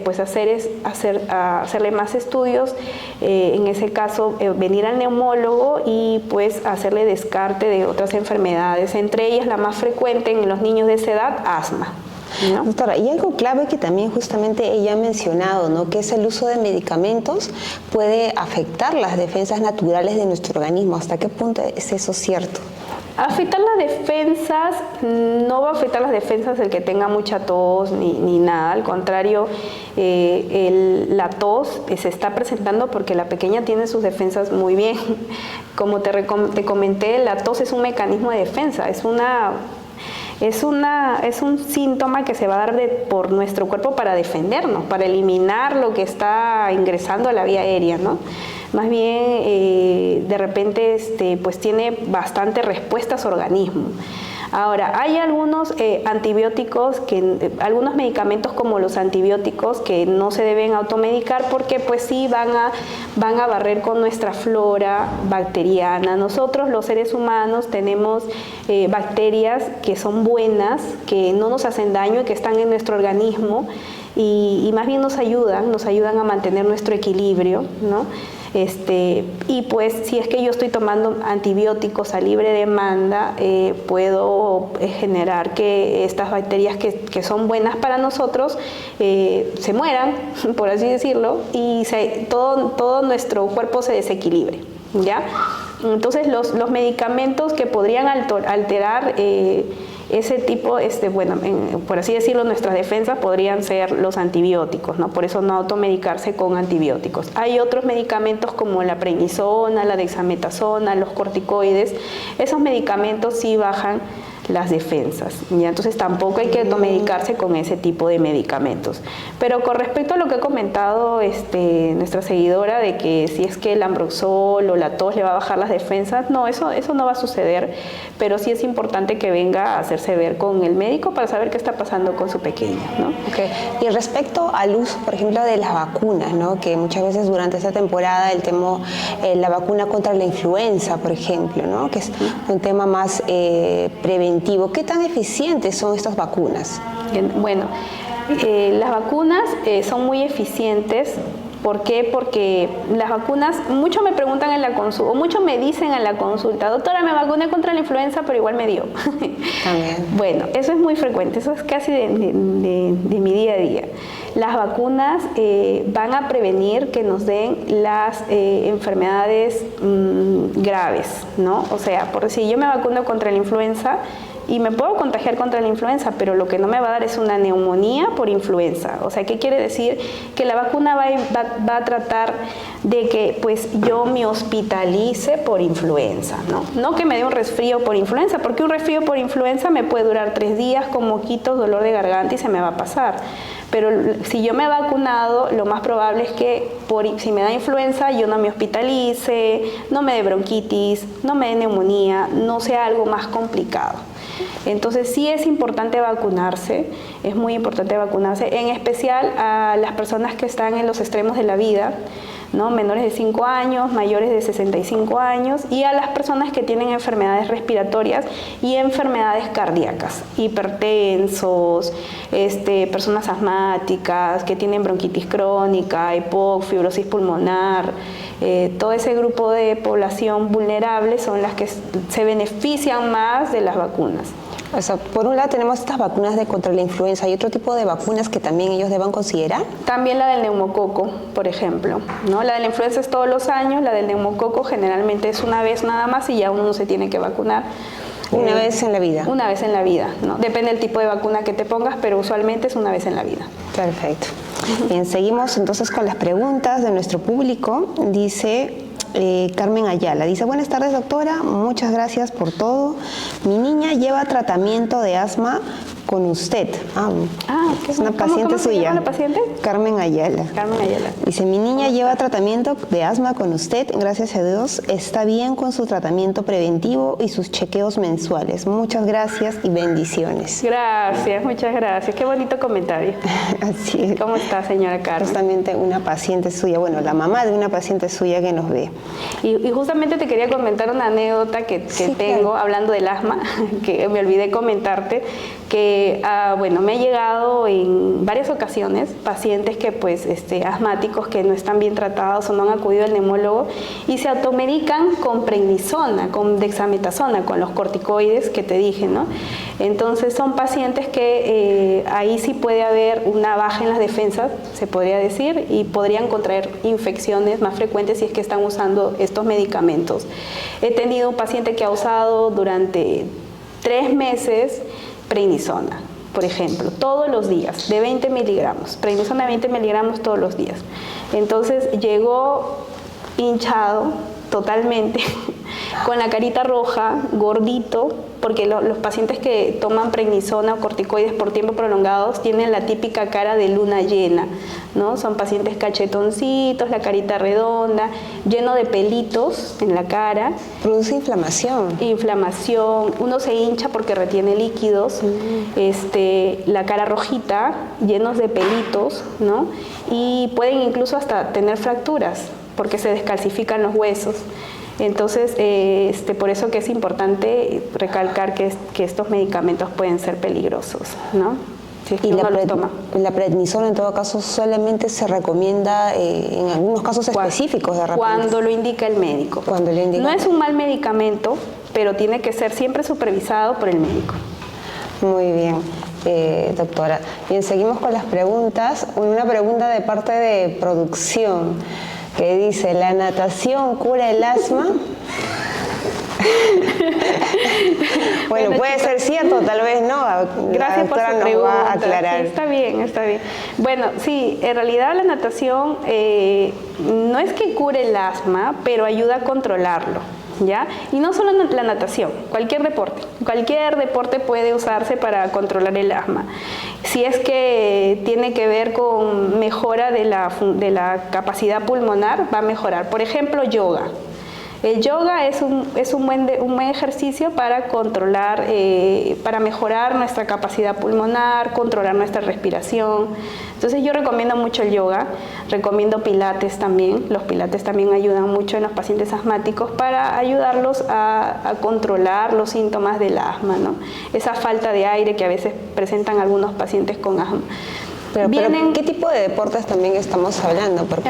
pues hacer es hacerle más estudios, en ese caso venir al neumólogo y pues hacerle descarte de otras enfermedades, entre ellas la más frecuente en los niños de esa edad, asma, ¿no? Doctora, y algo clave que también justamente ella ha mencionado, ¿no? Que es el uso de medicamentos puede afectar las defensas naturales de nuestro organismo. ¿Hasta qué punto es eso cierto? Afectar las defensas, no va a afectar las defensas el que tenga mucha tos ni nada, al contrario, la tos se está presentando porque la pequeña tiene sus defensas muy bien. Como te comenté, la tos es un mecanismo de defensa, Es un síntoma que se va a dar por nuestro cuerpo para defendernos, para eliminar lo que está ingresando a la vía aérea, ¿no? Más bien, de repente, pues tiene bastante respuesta a su organismo. Ahora, hay algunos antibióticos, algunos medicamentos como los antibióticos que no se deben automedicar porque pues sí van a barrer con nuestra flora bacteriana. Nosotros los seres humanos tenemos bacterias que son buenas, que no nos hacen daño y que están en nuestro organismo y más bien nos ayudan a mantener nuestro equilibrio, ¿no? Y pues si es que yo estoy tomando antibióticos a libre demanda, puedo generar que estas bacterias que son buenas para nosotros se mueran, por así decirlo, y todo nuestro cuerpo se desequilibre, ¿ya? Entonces los medicamentos que podrían alterar ese tipo, por así decirlo, nuestras defensas podrían ser los antibióticos, ¿no? Por eso no automedicarse con antibióticos. Hay otros medicamentos como la prednisona, la dexametasona, los corticoides. Esos medicamentos sí bajan las defensas, ¿ya? Entonces tampoco hay que automedicarse con ese tipo de medicamentos. Pero con respecto a lo que ha comentado nuestra seguidora de que si es que el ambroxol o la tos le va a bajar las defensas, no, eso no va a suceder, pero sí es importante que venga a hacerse ver con el médico para saber qué está pasando con su pequeña, ¿no? Okay. Y respecto al uso, por ejemplo, de las vacunas, ¿no? Que muchas veces durante esta temporada el tema, la vacuna contra la influenza, por ejemplo, ¿no? Que es un tema más preventivo. ¿Qué tan eficientes son estas vacunas? Bueno, las vacunas son muy eficientes. ¿Por qué? Porque las vacunas, muchos me preguntan en la consulta, o muchos me dicen en la consulta, doctora, me vacuné contra la influenza, pero igual me dio. También. Bueno, eso es muy frecuente, eso es casi de mi día a día. Las vacunas van a prevenir que nos den las enfermedades graves, ¿no? O sea, por si yo me vacuno contra la influenza, y me puedo contagiar contra la influenza, pero lo que no me va a dar es una neumonía por influenza. O sea, ¿qué quiere decir? Que la vacuna va a tratar de que pues yo me hospitalice por influenza, ¿no? No que me dé un resfrío por influenza, porque un resfrío por influenza me puede durar 3 días con moquitos, dolor de garganta y se me va a pasar. Pero si yo me he vacunado, lo más probable es que si me da influenza yo no me hospitalice, no me dé bronquitis, no me dé neumonía, no sea algo más complicado. Entonces sí es importante vacunarse, es muy importante vacunarse, en especial a las personas que están en los extremos de la vida, ¿no? Menores de 5 años, mayores de 65 años y a las personas que tienen enfermedades respiratorias y enfermedades cardíacas, hipertensos, personas asmáticas que tienen bronquitis crónica, EPOC, fibrosis pulmonar. Todo ese grupo de población vulnerable son las que se benefician más de las vacunas. O sea, por un lado tenemos estas vacunas contra la influenza y otro tipo de vacunas que también ellos deban considerar. También la del neumococo, por ejemplo, ¿no? La de la influenza es todos los años, la del neumococo generalmente es una vez nada más y ya uno no se tiene que vacunar. Una vez en la vida. Una vez en la vida, ¿no? Depende del tipo de vacuna que te pongas, pero usualmente es una vez en la vida. Perfecto. Bien, seguimos entonces con las preguntas de nuestro público. Dice Carmen Ayala, dice, buenas tardes doctora, muchas gracias por todo. Mi niña lleva tratamiento de asma con usted. Es una paciente suya. ¿Se llama la paciente? Carmen Ayala. Carmen Ayala. Dice, mi niña lleva tratamiento de asma con usted, gracias a Dios, está bien con su tratamiento preventivo y sus chequeos mensuales. Muchas gracias y bendiciones. Gracias, muchas gracias. Qué bonito comentario. Así es. ¿Cómo está, señora Carmen? Justamente una paciente suya, bueno, la mamá de una paciente suya que nos ve. Y justamente te quería comentar una anécdota que Sí, tengo, claro. hablando del asma, que me olvidé comentarte, que me ha llegado en varias ocasiones pacientes que pues asmáticos que no están bien tratados o no han acudido al neumólogo y se automedican con prednisona, con dexametasona, con los corticoides que te dije, ¿no? Entonces son pacientes que ahí sí puede haber una baja en las defensas, se podría decir, y podrían contraer infecciones más frecuentes si es que están usando estos medicamentos. He tenido un paciente que ha usado durante 3 meses prednisona, por ejemplo, todos los días, de 20 miligramos, prednisona de 20 miligramos todos los días. Entonces llegó hinchado totalmente con la carita roja, gordito, porque los pacientes que toman prednisona o corticoides por tiempo prolongados tienen la típica cara de luna llena, ¿no? Son pacientes cachetoncitos, la carita redonda, lleno de pelitos en la cara. Produce inflamación. Inflamación, uno se hincha porque retiene líquidos, la cara rojita, llenos de pelitos, ¿no? Y pueden incluso hasta tener fracturas porque se descalcifican los huesos. Entonces, por eso que es importante recalcar que estos medicamentos pueden ser peligrosos, ¿no? Si es que uno los toma. La prednisona, en todo caso, solamente se recomienda en algunos casos específicos de repente. Cuando lo indica el médico. Cuando lo indica. No es un mal medicamento, pero tiene que ser siempre supervisado por el médico. Muy bien, doctora. Bien, seguimos con las preguntas. Una pregunta de parte de producción que dice, ¿la natación cura el asma? Bueno, puede ser cierto, tal vez no. Gracias por su pregunta. Va a aclarar. Sí, está bien, está bien. Bueno, sí, en realidad la natación no es que cure el asma, pero ayuda a controlarlo, ¿ya? Y no solo la natación, cualquier deporte puede usarse para controlar el asma. Si es que tiene que ver con mejora de la capacidad pulmonar, va a mejorar. Por ejemplo, yoga. El yoga es un buen ejercicio para controlar, para mejorar nuestra capacidad pulmonar, controlar nuestra respiración. Entonces yo recomiendo mucho el yoga, recomiendo pilates también. Los pilates también ayudan mucho en los pacientes asmáticos para ayudarlos a controlar los síntomas del asma, ¿no? Esa falta de aire que a veces presentan algunos pacientes con asma. Pero ¿qué tipo de deportes también estamos hablando? Porque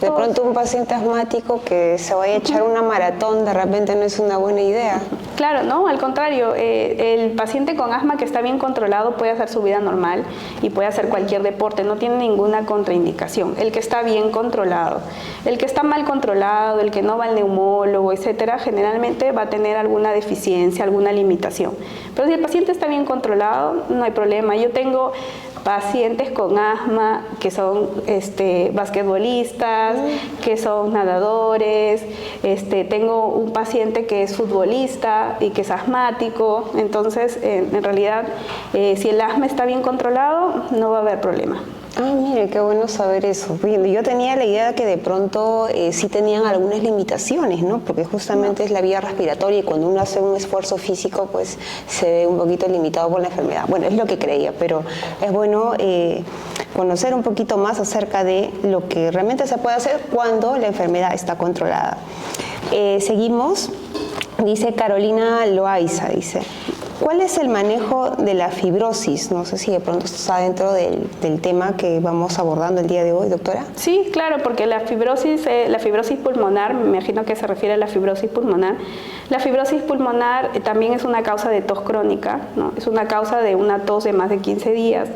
de pronto un paciente asmático que se vaya a echar una maratón de repente no es una buena idea. Claro, no, al contrario, el paciente con asma que está bien controlado puede hacer su vida normal y puede hacer cualquier deporte, no tiene ninguna contraindicación. El que está bien controlado, el que está mal controlado, el que no va al neumólogo, etcétera, generalmente va a tener alguna deficiencia, alguna limitación. Pero si el paciente está bien controlado, no hay problema. Yo tengo pacientes con asma que son basquetbolistas, que son nadadores, tengo un paciente que es futbolista y que es asmático. Entonces, en realidad, si el asma está bien controlado, no va a haber problema. Ah, mire, qué bueno saber eso. Yo tenía la idea que de pronto sí tenían algunas limitaciones, ¿no? Porque justamente es la vía respiratoria y cuando uno hace un esfuerzo físico, pues se ve un poquito limitado por la enfermedad. Bueno, es lo que creía, pero es bueno conocer un poquito más acerca de lo que realmente se puede hacer cuando la enfermedad está controlada. Seguimos, dice Carolina Loaiza, dice, ¿cuál es el manejo de la fibrosis? No sé si de pronto está dentro del tema que vamos abordando el día de hoy, doctora. Sí, claro, porque la fibrosis pulmonar, me imagino que se refiere a la fibrosis pulmonar. La fibrosis pulmonar también es una causa de tos crónica, ¿no? Es una causa de una tos de más de 15 días.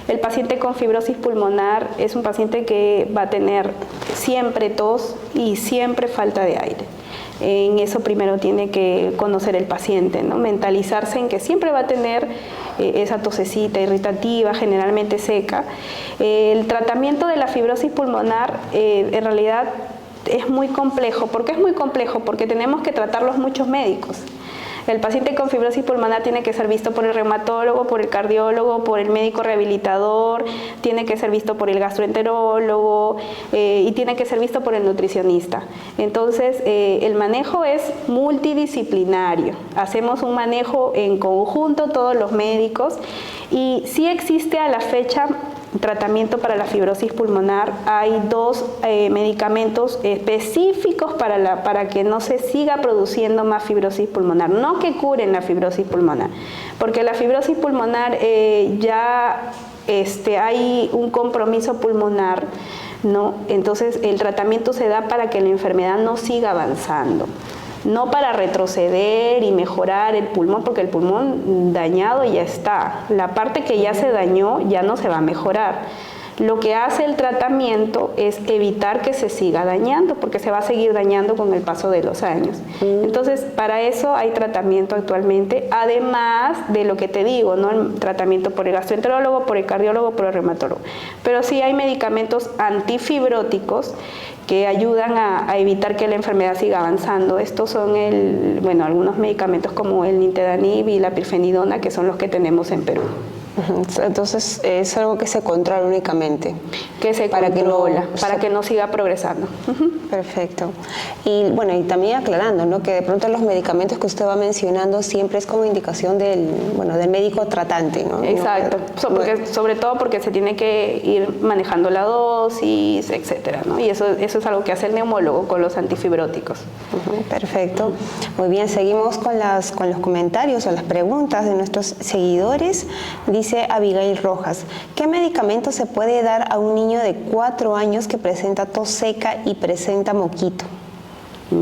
El paciente con fibrosis pulmonar es un paciente que va a tener siempre tos y siempre falta de aire. En eso primero tiene que conocer el paciente, ¿no? Mentalizarse en que siempre va a tener esa tosecita irritativa, generalmente seca. El tratamiento de la fibrosis pulmonar en realidad es muy complejo. ¿Por qué es muy complejo? Porque tenemos que tratarlos muchos médicos. El paciente con fibrosis pulmonar tiene que ser visto por el reumatólogo, por el cardiólogo, por el médico rehabilitador, tiene que ser visto por el gastroenterólogo y tiene que ser visto por el nutricionista. Entonces, el manejo es multidisciplinario. Hacemos un manejo en conjunto todos los médicos y sí existe a la fecha tratamiento para la fibrosis pulmonar. Hay 2 medicamentos específicos para que no se siga produciendo más fibrosis pulmonar, no que curen la fibrosis pulmonar, porque la fibrosis pulmonar ya hay un compromiso pulmonar, ¿no? Entonces el tratamiento se da para que la enfermedad no siga avanzando, no para retroceder y mejorar el pulmón, porque el pulmón dañado ya está. La parte que ya se dañó ya no se va a mejorar. Lo que hace el tratamiento es evitar que se siga dañando, porque se va a seguir dañando con el paso de los años. Entonces, para eso hay tratamiento actualmente, además de lo que te digo, ¿no? El tratamiento por el gastroenterólogo, por el cardiólogo, por el reumatólogo. Pero sí hay medicamentos antifibróticos que ayudan a evitar que la enfermedad siga avanzando. Estos son algunos medicamentos como el nintedanib y la pirfenidona, que son los que tenemos en Perú. Entonces es algo que se controla únicamente. Que se controla, para que no siga progresando. Perfecto. Y bueno, y también aclarando, ¿no?, que de pronto los medicamentos que usted va mencionando siempre es como indicación del médico tratante, ¿no? Exacto. Sobre todo porque se tiene que ir manejando la dosis, etcétera, ¿no? Y eso es algo que hace el neumólogo con los antifibróticos. Perfecto. Muy bien, seguimos con los comentarios o las preguntas de nuestros seguidores. Dice Abigail Rojas, ¿qué medicamento se puede dar a un niño de 4 años que presenta tos seca y presenta moquito?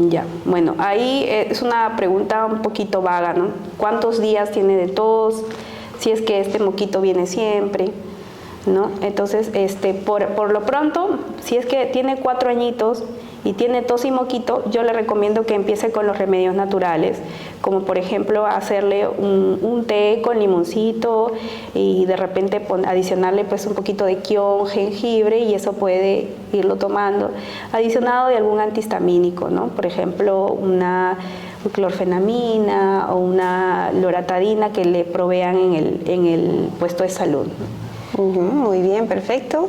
Ya, bueno, ahí es una pregunta un poquito vaga, ¿no? ¿Cuántos días tiene de tos? Si es que este moquito viene siempre, ¿no? Entonces, por lo pronto, si es que tiene 4 añitos y tiene tos y moquito, yo le recomiendo que empiece con los remedios naturales, como por ejemplo hacerle un té con limoncito y de repente adicionarle pues un poquito de quión, jengibre, y eso puede irlo tomando, adicionado de algún antihistamínico, ¿no? Por ejemplo, una clorfenamina o una loratadina que le provean en el puesto de salud. Muy bien, perfecto.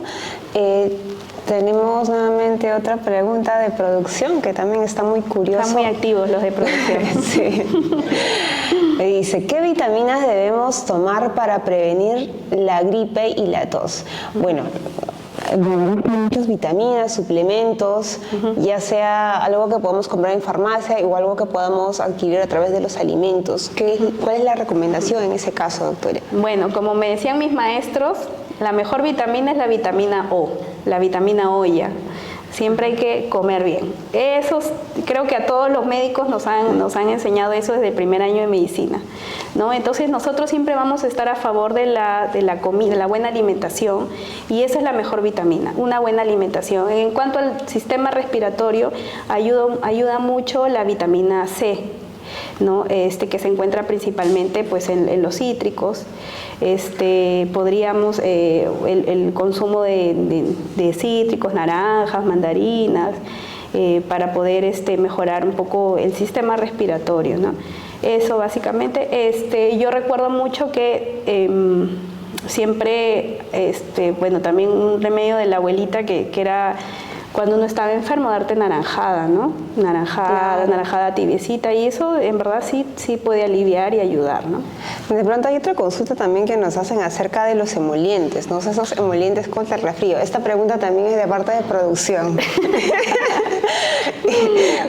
Tenemos nuevamente otra pregunta de producción que también está muy curiosa. Están muy activos los de producción. Sí. Dice, ¿qué vitaminas debemos tomar para prevenir la gripe y la tos? Bueno, muchas vitaminas, suplementos, ya sea algo que podamos comprar en farmacia o algo que podamos adquirir a través de los alimentos. ¿Cuál es la recomendación en ese caso, doctora? Bueno, como me decían mis maestros, la mejor vitamina es la vitamina O, la vitamina olla. Siempre hay que comer bien. Eso creo que a todos los médicos nos han enseñado eso desde el primer año de medicina, ¿no? Entonces nosotros siempre vamos a estar a favor de la comida, de la buena alimentación, y esa es la mejor vitamina, una buena alimentación. En cuanto al sistema respiratorio, ayuda mucho la vitamina C, ¿no? Que se encuentra principalmente pues en los cítricos. Podríamos el consumo de cítricos, naranjas, mandarinas, para poder mejorar un poco el sistema respiratorio, ¿no? Eso básicamente. Yo recuerdo mucho que siempre, también un remedio de la abuelita que era cuando uno estaba enfermo, darte naranjada, ¿no? Naranjada tibiecita, y eso en verdad sí puede aliviar y ayudar, ¿no? De pronto hay otra consulta también que nos hacen acerca de los emolientes, ¿no? Esos emolientes contra el resfrío. Esta pregunta también es de parte de producción.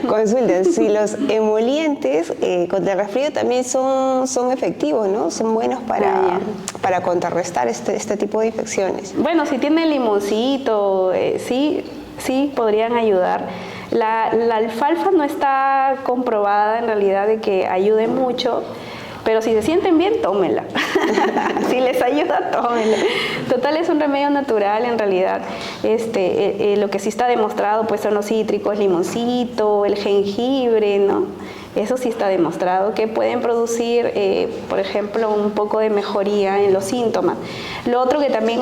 Consulten, si los emolientes contra el resfrío también son efectivos, ¿no? Son buenos para contrarrestar este tipo de infecciones. Bueno, si tiene limoncito, sí podrían ayudar. La alfalfa no está comprobada en realidad de que ayude mucho, pero si se sienten bien, tómenla. Si les ayuda, tómenla. Total, es un remedio natural en realidad. Lo que sí está demostrado pues son los cítricos, limoncito, el jengibre, ¿no? Eso sí está demostrado que pueden producir, por ejemplo, un poco de mejoría en los síntomas. Lo otro que también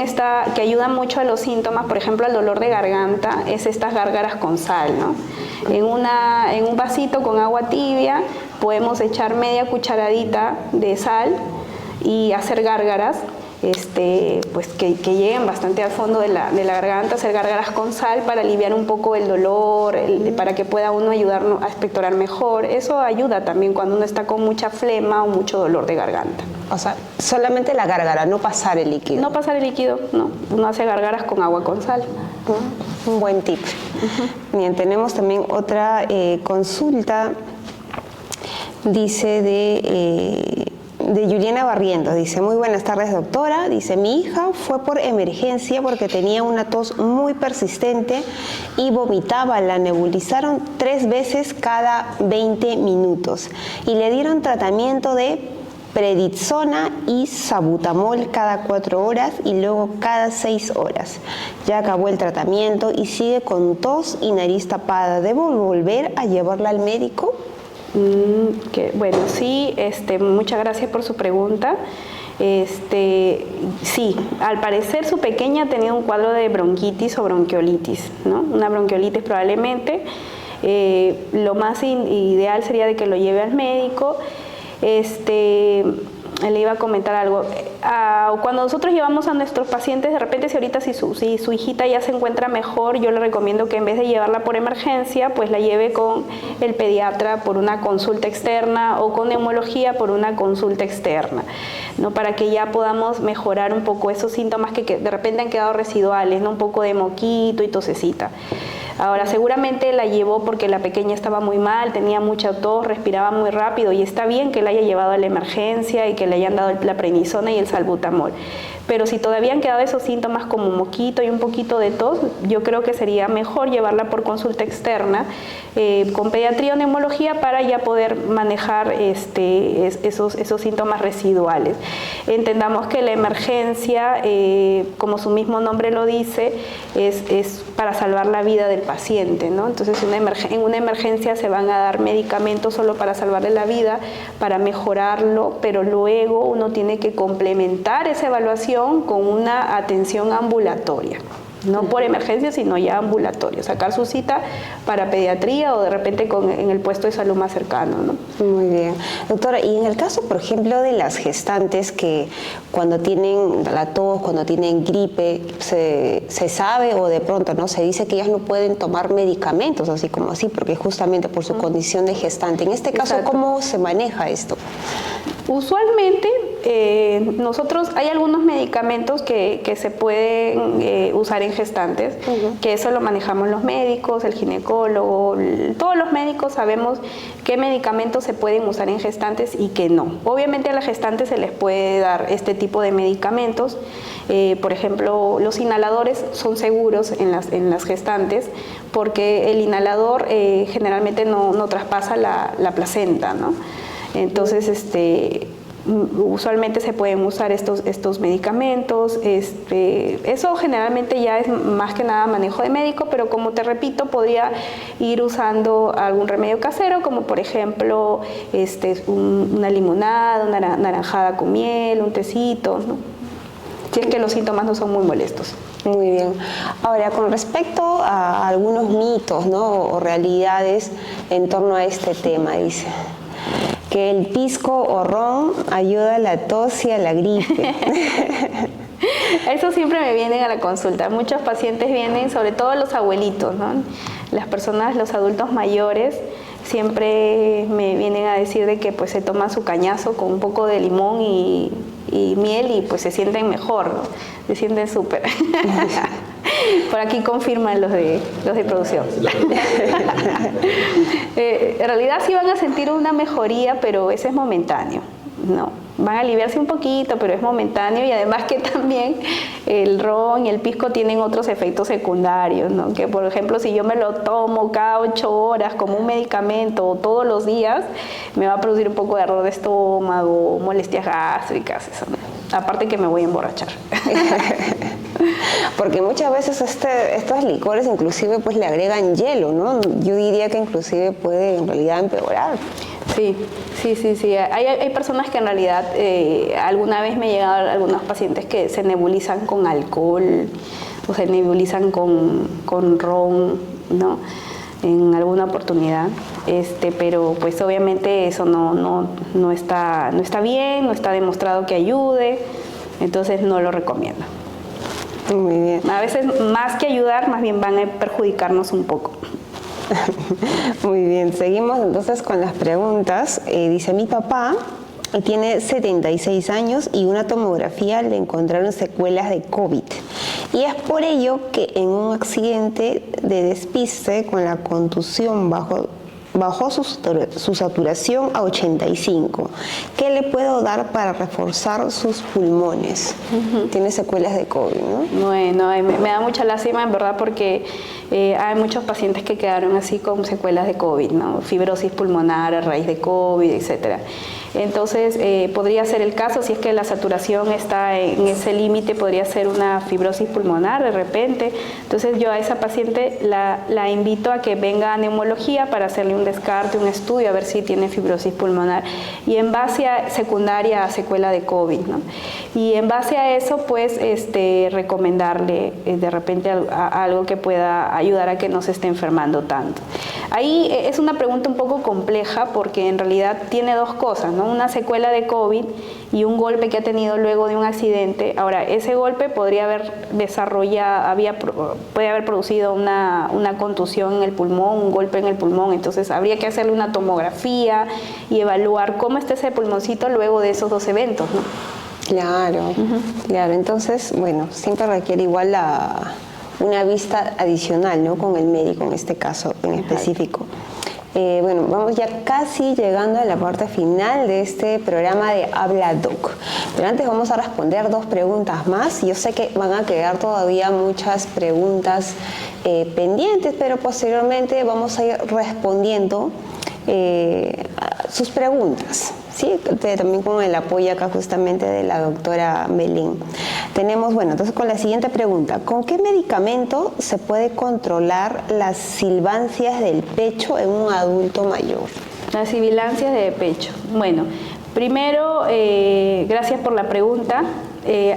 que ayuda mucho a los síntomas, por ejemplo, al dolor de garganta, es estas gárgaras con sal, ¿no? En un vasito con agua tibia podemos echar media cucharadita de sal y hacer gárgaras, pues que lleguen bastante al fondo de la garganta, hacer gárgaras con sal para aliviar un poco el dolor, para que pueda uno ayudarnos a expectorar mejor. Eso ayuda también cuando uno está con mucha flema o mucho dolor de garganta. O sea, solamente la gárgara, no pasar el líquido. No pasar el líquido, no. Uno hace gárgaras con agua con sal. Un buen tip. Bien, tenemos también otra consulta. Dice de Juliana Barrientos, dice, muy buenas tardes, doctora. Dice, mi hija fue por emergencia porque tenía una tos muy persistente y vomitaba. La nebulizaron 3 veces cada 20 minutos y le dieron tratamiento de prednisona y salbutamol cada 4 horas y luego cada 6 horas. Ya acabó el tratamiento y sigue con tos y nariz tapada. ¿Debo volver a llevarla al médico? Bueno, sí, muchas gracias por su pregunta. Sí, al parecer su pequeña tenía un cuadro de bronquitis o bronquiolitis, ¿no? Una bronquiolitis probablemente. Lo más ideal sería de que lo lleve al médico. Le iba a comentar algo. Cuando nosotros llevamos a nuestros pacientes, de repente si su hijita ya se encuentra mejor, yo le recomiendo que en vez de llevarla por emergencia, pues la lleve con el pediatra por una consulta externa o con neumología por una consulta externa, ¿no? Para que ya podamos mejorar un poco esos síntomas que de repente han quedado residuales, ¿no? Un poco de moquito y tosecita. Ahora, seguramente la llevó porque la pequeña estaba muy mal, tenía mucha tos, respiraba muy rápido y está bien que la haya llevado a la emergencia y que le hayan dado la prednisona y el salbutamol. Pero si todavía han quedado esos síntomas como moquito y un poquito de tos, yo creo que sería mejor llevarla por consulta externa con pediatría o neumología para ya poder manejar esos síntomas residuales. Entendamos que la emergencia, como su mismo nombre lo dice, es para salvar la vida del paciente, ¿no? Entonces en una emergencia se van a dar medicamentos solo para salvarle la vida, para mejorarlo, pero luego uno tiene que complementar esa evaluación con una atención ambulatoria. No por emergencia, sino ya ambulatorio. Sacar su cita para pediatría o de repente en el puesto de salud más cercano, ¿no? Muy bien. Doctora, y en el caso, por ejemplo, de las gestantes que cuando tienen la tos, cuando tienen gripe, se sabe o de pronto no se dice que ellas no pueden tomar medicamentos, así como así, porque justamente por su condición de gestante. En este caso, exacto, ¿cómo se maneja esto? Usualmente nosotros hay algunos medicamentos que se pueden usar en gestantes, que eso lo manejamos los médicos, el ginecólogo, todos los médicos sabemos qué medicamentos se pueden usar en gestantes y qué no. Obviamente a las gestantes se les puede dar este tipo de medicamentos, por ejemplo los inhaladores son seguros en las gestantes porque el inhalador generalmente no traspasa la placenta, ¿no? Entonces, usualmente se pueden usar estos medicamentos. Eso generalmente ya es más que nada manejo de médico, pero como te repito, podría ir usando algún remedio casero, como por ejemplo una limonada, una naranjada con miel, un tecito, ¿no? Si es que los síntomas no son muy molestos. Muy bien. Ahora, con respecto a algunos mitos, ¿no? o realidades en torno a este tema, dice que el pisco o ron ayuda a la tos y a la gripe. Eso siempre me vienen a la consulta. Muchos pacientes vienen, sobre todo los abuelitos, ¿no? Las personas, los adultos mayores, siempre me vienen a decir de que pues se toman su cañazo con un poco de limón y miel y pues se sienten mejor, ¿no? Se sienten súper. Por aquí confirman los de producción. En realidad sí van a sentir una mejoría, pero ese es momentáneo, ¿no? Van a aliviarse un poquito, pero es momentáneo y además que también el ron y el pisco tienen otros efectos secundarios, ¿no? Que por ejemplo si yo me lo tomo cada 8 horas como un medicamento o todos los días, me va a producir un poco de ardor de estómago, molestias gástricas, eso, ¿no? Aparte que me voy a emborrachar. Porque muchas veces estos licores inclusive pues le agregan hielo, ¿no? Yo diría que inclusive puede en realidad empeorar. Sí. Hay personas que en realidad, alguna vez me llegaron algunos pacientes que se nebulizan con alcohol o se nebulizan con ron, ¿no? En alguna oportunidad, pero pues obviamente eso no está bien, no está demostrado que ayude, entonces no lo recomiendo. Muy bien. A veces más que ayudar, más bien van a perjudicarnos un poco. Muy bien, seguimos entonces con las preguntas. Dice, mi papá tiene 76 años y una tomografía le encontraron secuelas de COVID. Y es por ello que en un accidente de despiste con la contusión bajo bajó su saturación a 85. ¿Qué le puedo dar para reforzar sus pulmones? Tiene secuelas de COVID, ¿no? Bueno, me da mucha lástima, en verdad, porque hay muchos pacientes que quedaron así con secuelas de COVID, ¿no? Fibrosis pulmonar a raíz de COVID, etcétera. Entonces, podría ser el caso, si es que la saturación está en ese límite, podría ser una fibrosis pulmonar de repente. Entonces, yo a esa paciente la invito a que venga a neumología para hacerle un descarte, un estudio, a ver si tiene fibrosis pulmonar. Y en base a secundaria a secuela de COVID, ¿no? Y en base a eso, pues, recomendarle de repente algo que pueda ayudar a que no se esté enfermando tanto. Ahí es una pregunta un poco compleja porque en realidad tiene dos cosas, ¿no? Una secuela de COVID y un golpe que ha tenido luego de un accidente. Ahora, ese golpe podría haber puede haber producido una contusión en el pulmón, un golpe en el pulmón. Entonces, habría que hacerle una tomografía y evaluar cómo está ese pulmoncito luego de esos dos eventos, ¿no? Claro, claro. Entonces, bueno, siempre requiere igual una vista adicional, ¿no? Con el médico en este caso en específico. Bueno, vamos ya casi llegando a la parte final de este programa de Habla Doc. Pero antes vamos a responder dos preguntas más. Yo sé que van a quedar todavía muchas preguntas pendientes, pero posteriormente vamos a ir respondiendo sus preguntas, ¿sí? También con el apoyo acá justamente de la doctora Belén. Tenemos, bueno, entonces con la siguiente pregunta: ¿con qué medicamento se puede controlar las sibilancias del pecho en un adulto mayor? Las sibilancias de pecho. Bueno, primero, gracias por la pregunta.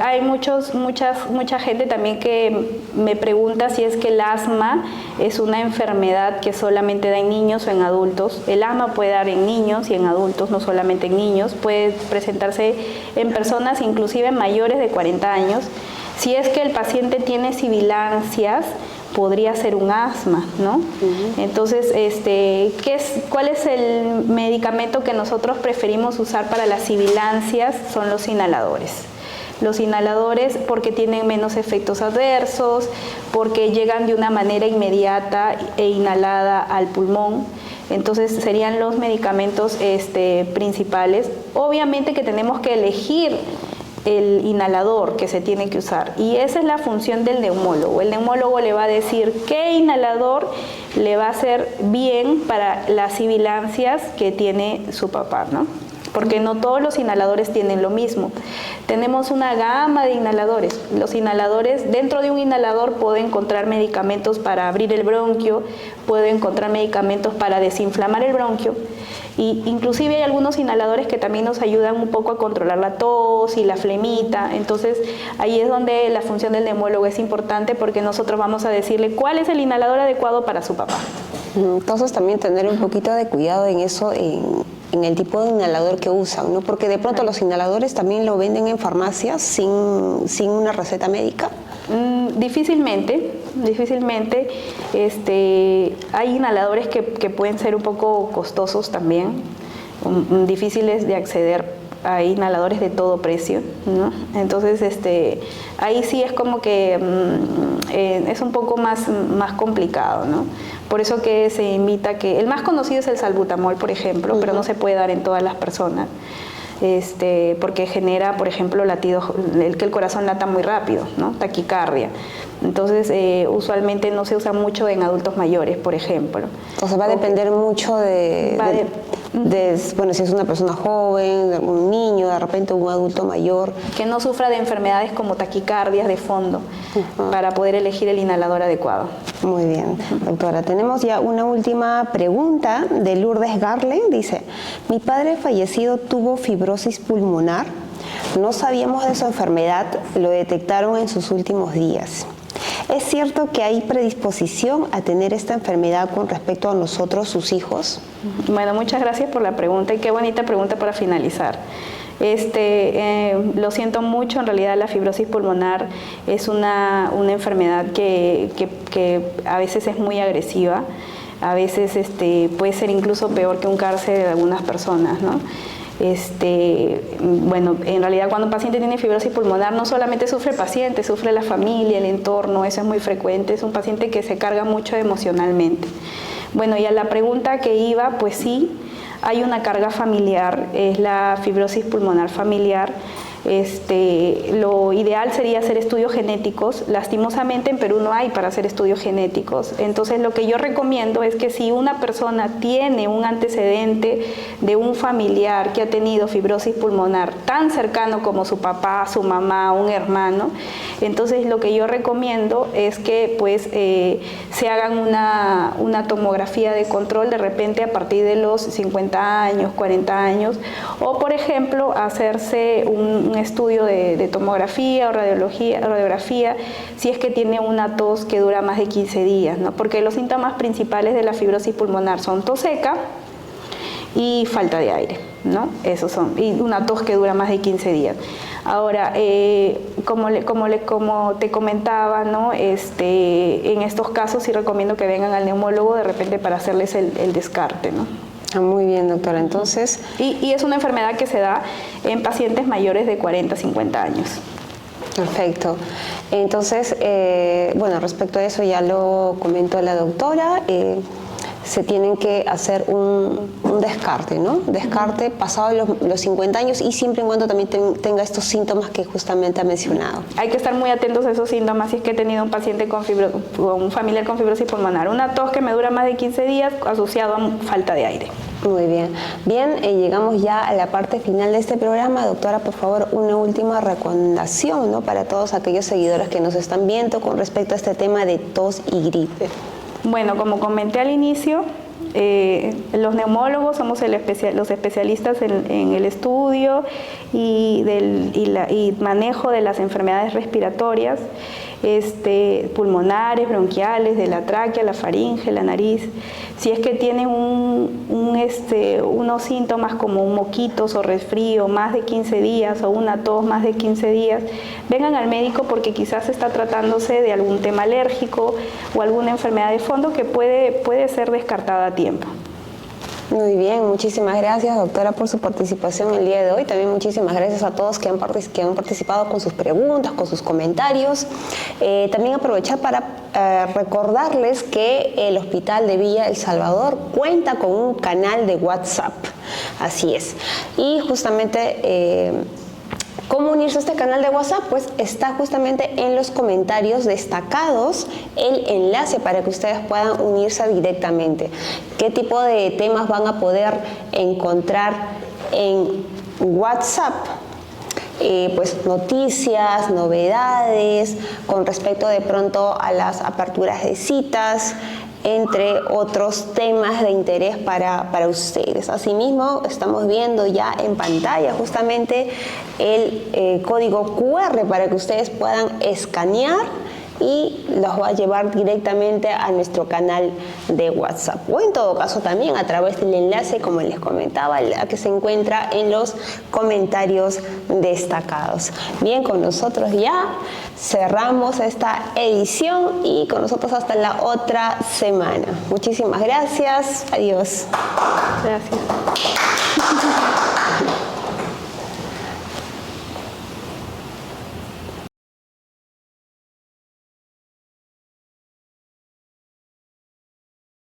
Hay mucha gente también que me pregunta si es que el asma es una enfermedad que solamente da en niños o en adultos. El asma puede dar en niños y en adultos, no solamente en niños. Puede presentarse en personas inclusive mayores de 40 años. Si es que el paciente tiene sibilancias, podría ser un asma, ¿no? Entonces, ¿cuál es el medicamento que nosotros preferimos usar para las sibilancias? Son los inhaladores. Los inhaladores porque tienen menos efectos adversos, porque llegan de una manera inmediata e inhalada al pulmón. Entonces serían los medicamentos principales. Obviamente que tenemos que elegir el inhalador que se tiene que usar, y esa es la función del neumólogo. El neumólogo le va a decir qué inhalador le va a hacer bien para las sibilancias que tiene su papá, ¿no? Porque no todos los inhaladores tienen lo mismo. Tenemos una gama de inhaladores. Los inhaladores, dentro de un inhalador puedo encontrar medicamentos para abrir el bronquio, puedo encontrar medicamentos para desinflamar el bronquio, y inclusive hay algunos inhaladores que también nos ayudan un poco a controlar la tos y la flemita. Entonces ahí es donde la función del neumólogo es importante, porque nosotros vamos a decirle cuál es el inhalador adecuado para su papá. Entonces también tener un poquito de cuidado en eso, en el tipo de inhalador que usan, ¿no? Porque de pronto los inhaladores también lo venden en farmacias sin una receta médica. Difícilmente. Hay inhaladores que pueden ser un poco costosos también, difíciles de acceder. Hay inhaladores de todo precio, ¿no? Entonces, ahí sí es como que es un poco más complicado, ¿no? Por eso que se invita que... El más conocido es el salbutamol, por ejemplo, pero no se puede dar en todas las personas, porque genera, por ejemplo, latidos, que el corazón lata muy rápido, ¿no? Taquicardia. Entonces, usualmente no se usa mucho en adultos mayores, por ejemplo. Entonces va a depender mucho bueno, si es una persona joven, un niño, de repente un adulto mayor. Que no sufra de enfermedades como taquicardias de fondo, para poder elegir el inhalador adecuado. Muy bien, doctora. Tenemos ya una última pregunta de Lourdes Garland. Dice: mi padre fallecido tuvo fibrosis pulmonar. No sabíamos de su enfermedad, lo detectaron en sus últimos días. ¿Es cierto que hay predisposición a tener esta enfermedad con respecto a nosotros, sus hijos? Bueno, muchas gracias por la pregunta, y qué bonita pregunta para finalizar. Lo siento mucho, en realidad la fibrosis pulmonar es una enfermedad que a veces es muy agresiva, a veces puede ser incluso peor que un cáncer de algunas personas, ¿no? Bueno, en realidad cuando un paciente tiene fibrosis pulmonar no solamente sufre el paciente, sufre la familia, el entorno. Eso es muy frecuente. Es un paciente que se carga mucho emocionalmente. Bueno, y a la pregunta que iba, pues sí, hay una carga familiar, es la fibrosis pulmonar familiar. Lo ideal sería hacer estudios genéticos. Lastimosamente en Perú no hay para hacer estudios genéticos. Entonces lo que yo recomiendo es que si una persona tiene un antecedente de un familiar que ha tenido fibrosis pulmonar tan cercano como su papá, su mamá, un hermano, entonces lo que yo recomiendo es que pues se hagan una tomografía de control de repente a partir de los 50 años, 40 años, o por ejemplo hacerse un estudio de tomografía o radiografía si es que tiene una tos que dura más de 15 días, ¿no? Porque los síntomas principales de la fibrosis pulmonar son tos seca y falta de aire, ¿no? Esos son, y una tos que dura más de 15 días. Ahora, como te comentaba, ¿no? En estos casos sí recomiendo que vengan al neumólogo de repente para hacerles el descarte, ¿no? Muy bien, doctora. Entonces... Y es una enfermedad que se da en pacientes mayores de 40, 50 años. Perfecto. Entonces, bueno, respecto a eso ya lo comentó la doctora. Se tienen que hacer un descarte, ¿no? Descarte pasado los 50 años y siempre y cuando también tenga estos síntomas que justamente ha mencionado. Hay que estar muy atentos a esos síntomas si es que he tenido un paciente con un familiar con fibrosis pulmonar. Una tos que me dura más de 15 días asociado a falta de aire. Muy bien. Bien, llegamos ya a la parte final de este programa. Doctora, por favor, una última recomendación, ¿no? Para todos aquellos seguidores que nos están viendo con respecto a este tema de tos y gripe. Bueno, como comenté al inicio, los neumólogos somos los especialistas en el estudio y manejo de las enfermedades respiratorias, pulmonares, bronquiales, de la tráquea, la faringe, la nariz. Si es que tienen unos síntomas como un moquitos o resfrío más de 15 días o una tos más de 15 días, vengan al médico porque quizás está tratándose de algún tema alérgico o alguna enfermedad de fondo que puede ser descartada a tiempo. Muy bien, muchísimas gracias, doctora, por su participación el día de hoy. También muchísimas gracias a todos que han participado con sus preguntas, con sus comentarios. También aprovechar para recordarles que el Hospital de Villa El Salvador cuenta con un canal de WhatsApp. Así es. Y justamente... ¿Cómo unirse a este canal de WhatsApp? Pues está justamente en los comentarios destacados el enlace para que ustedes puedan unirse directamente. ¿Qué tipo de temas van a poder encontrar en WhatsApp? Pues noticias, novedades, con respecto de pronto a las aperturas de citas, entre otros temas de interés para ustedes. Asimismo, estamos viendo ya en pantalla justamente el código QR para que ustedes puedan escanear y los va a llevar directamente a nuestro canal de WhatsApp. O en todo caso también a través del enlace, como les comentaba, que se encuentra en los comentarios destacados. Bien, con nosotros ya cerramos esta edición y con nosotros hasta la otra semana. Muchísimas gracias. Adiós. Gracias.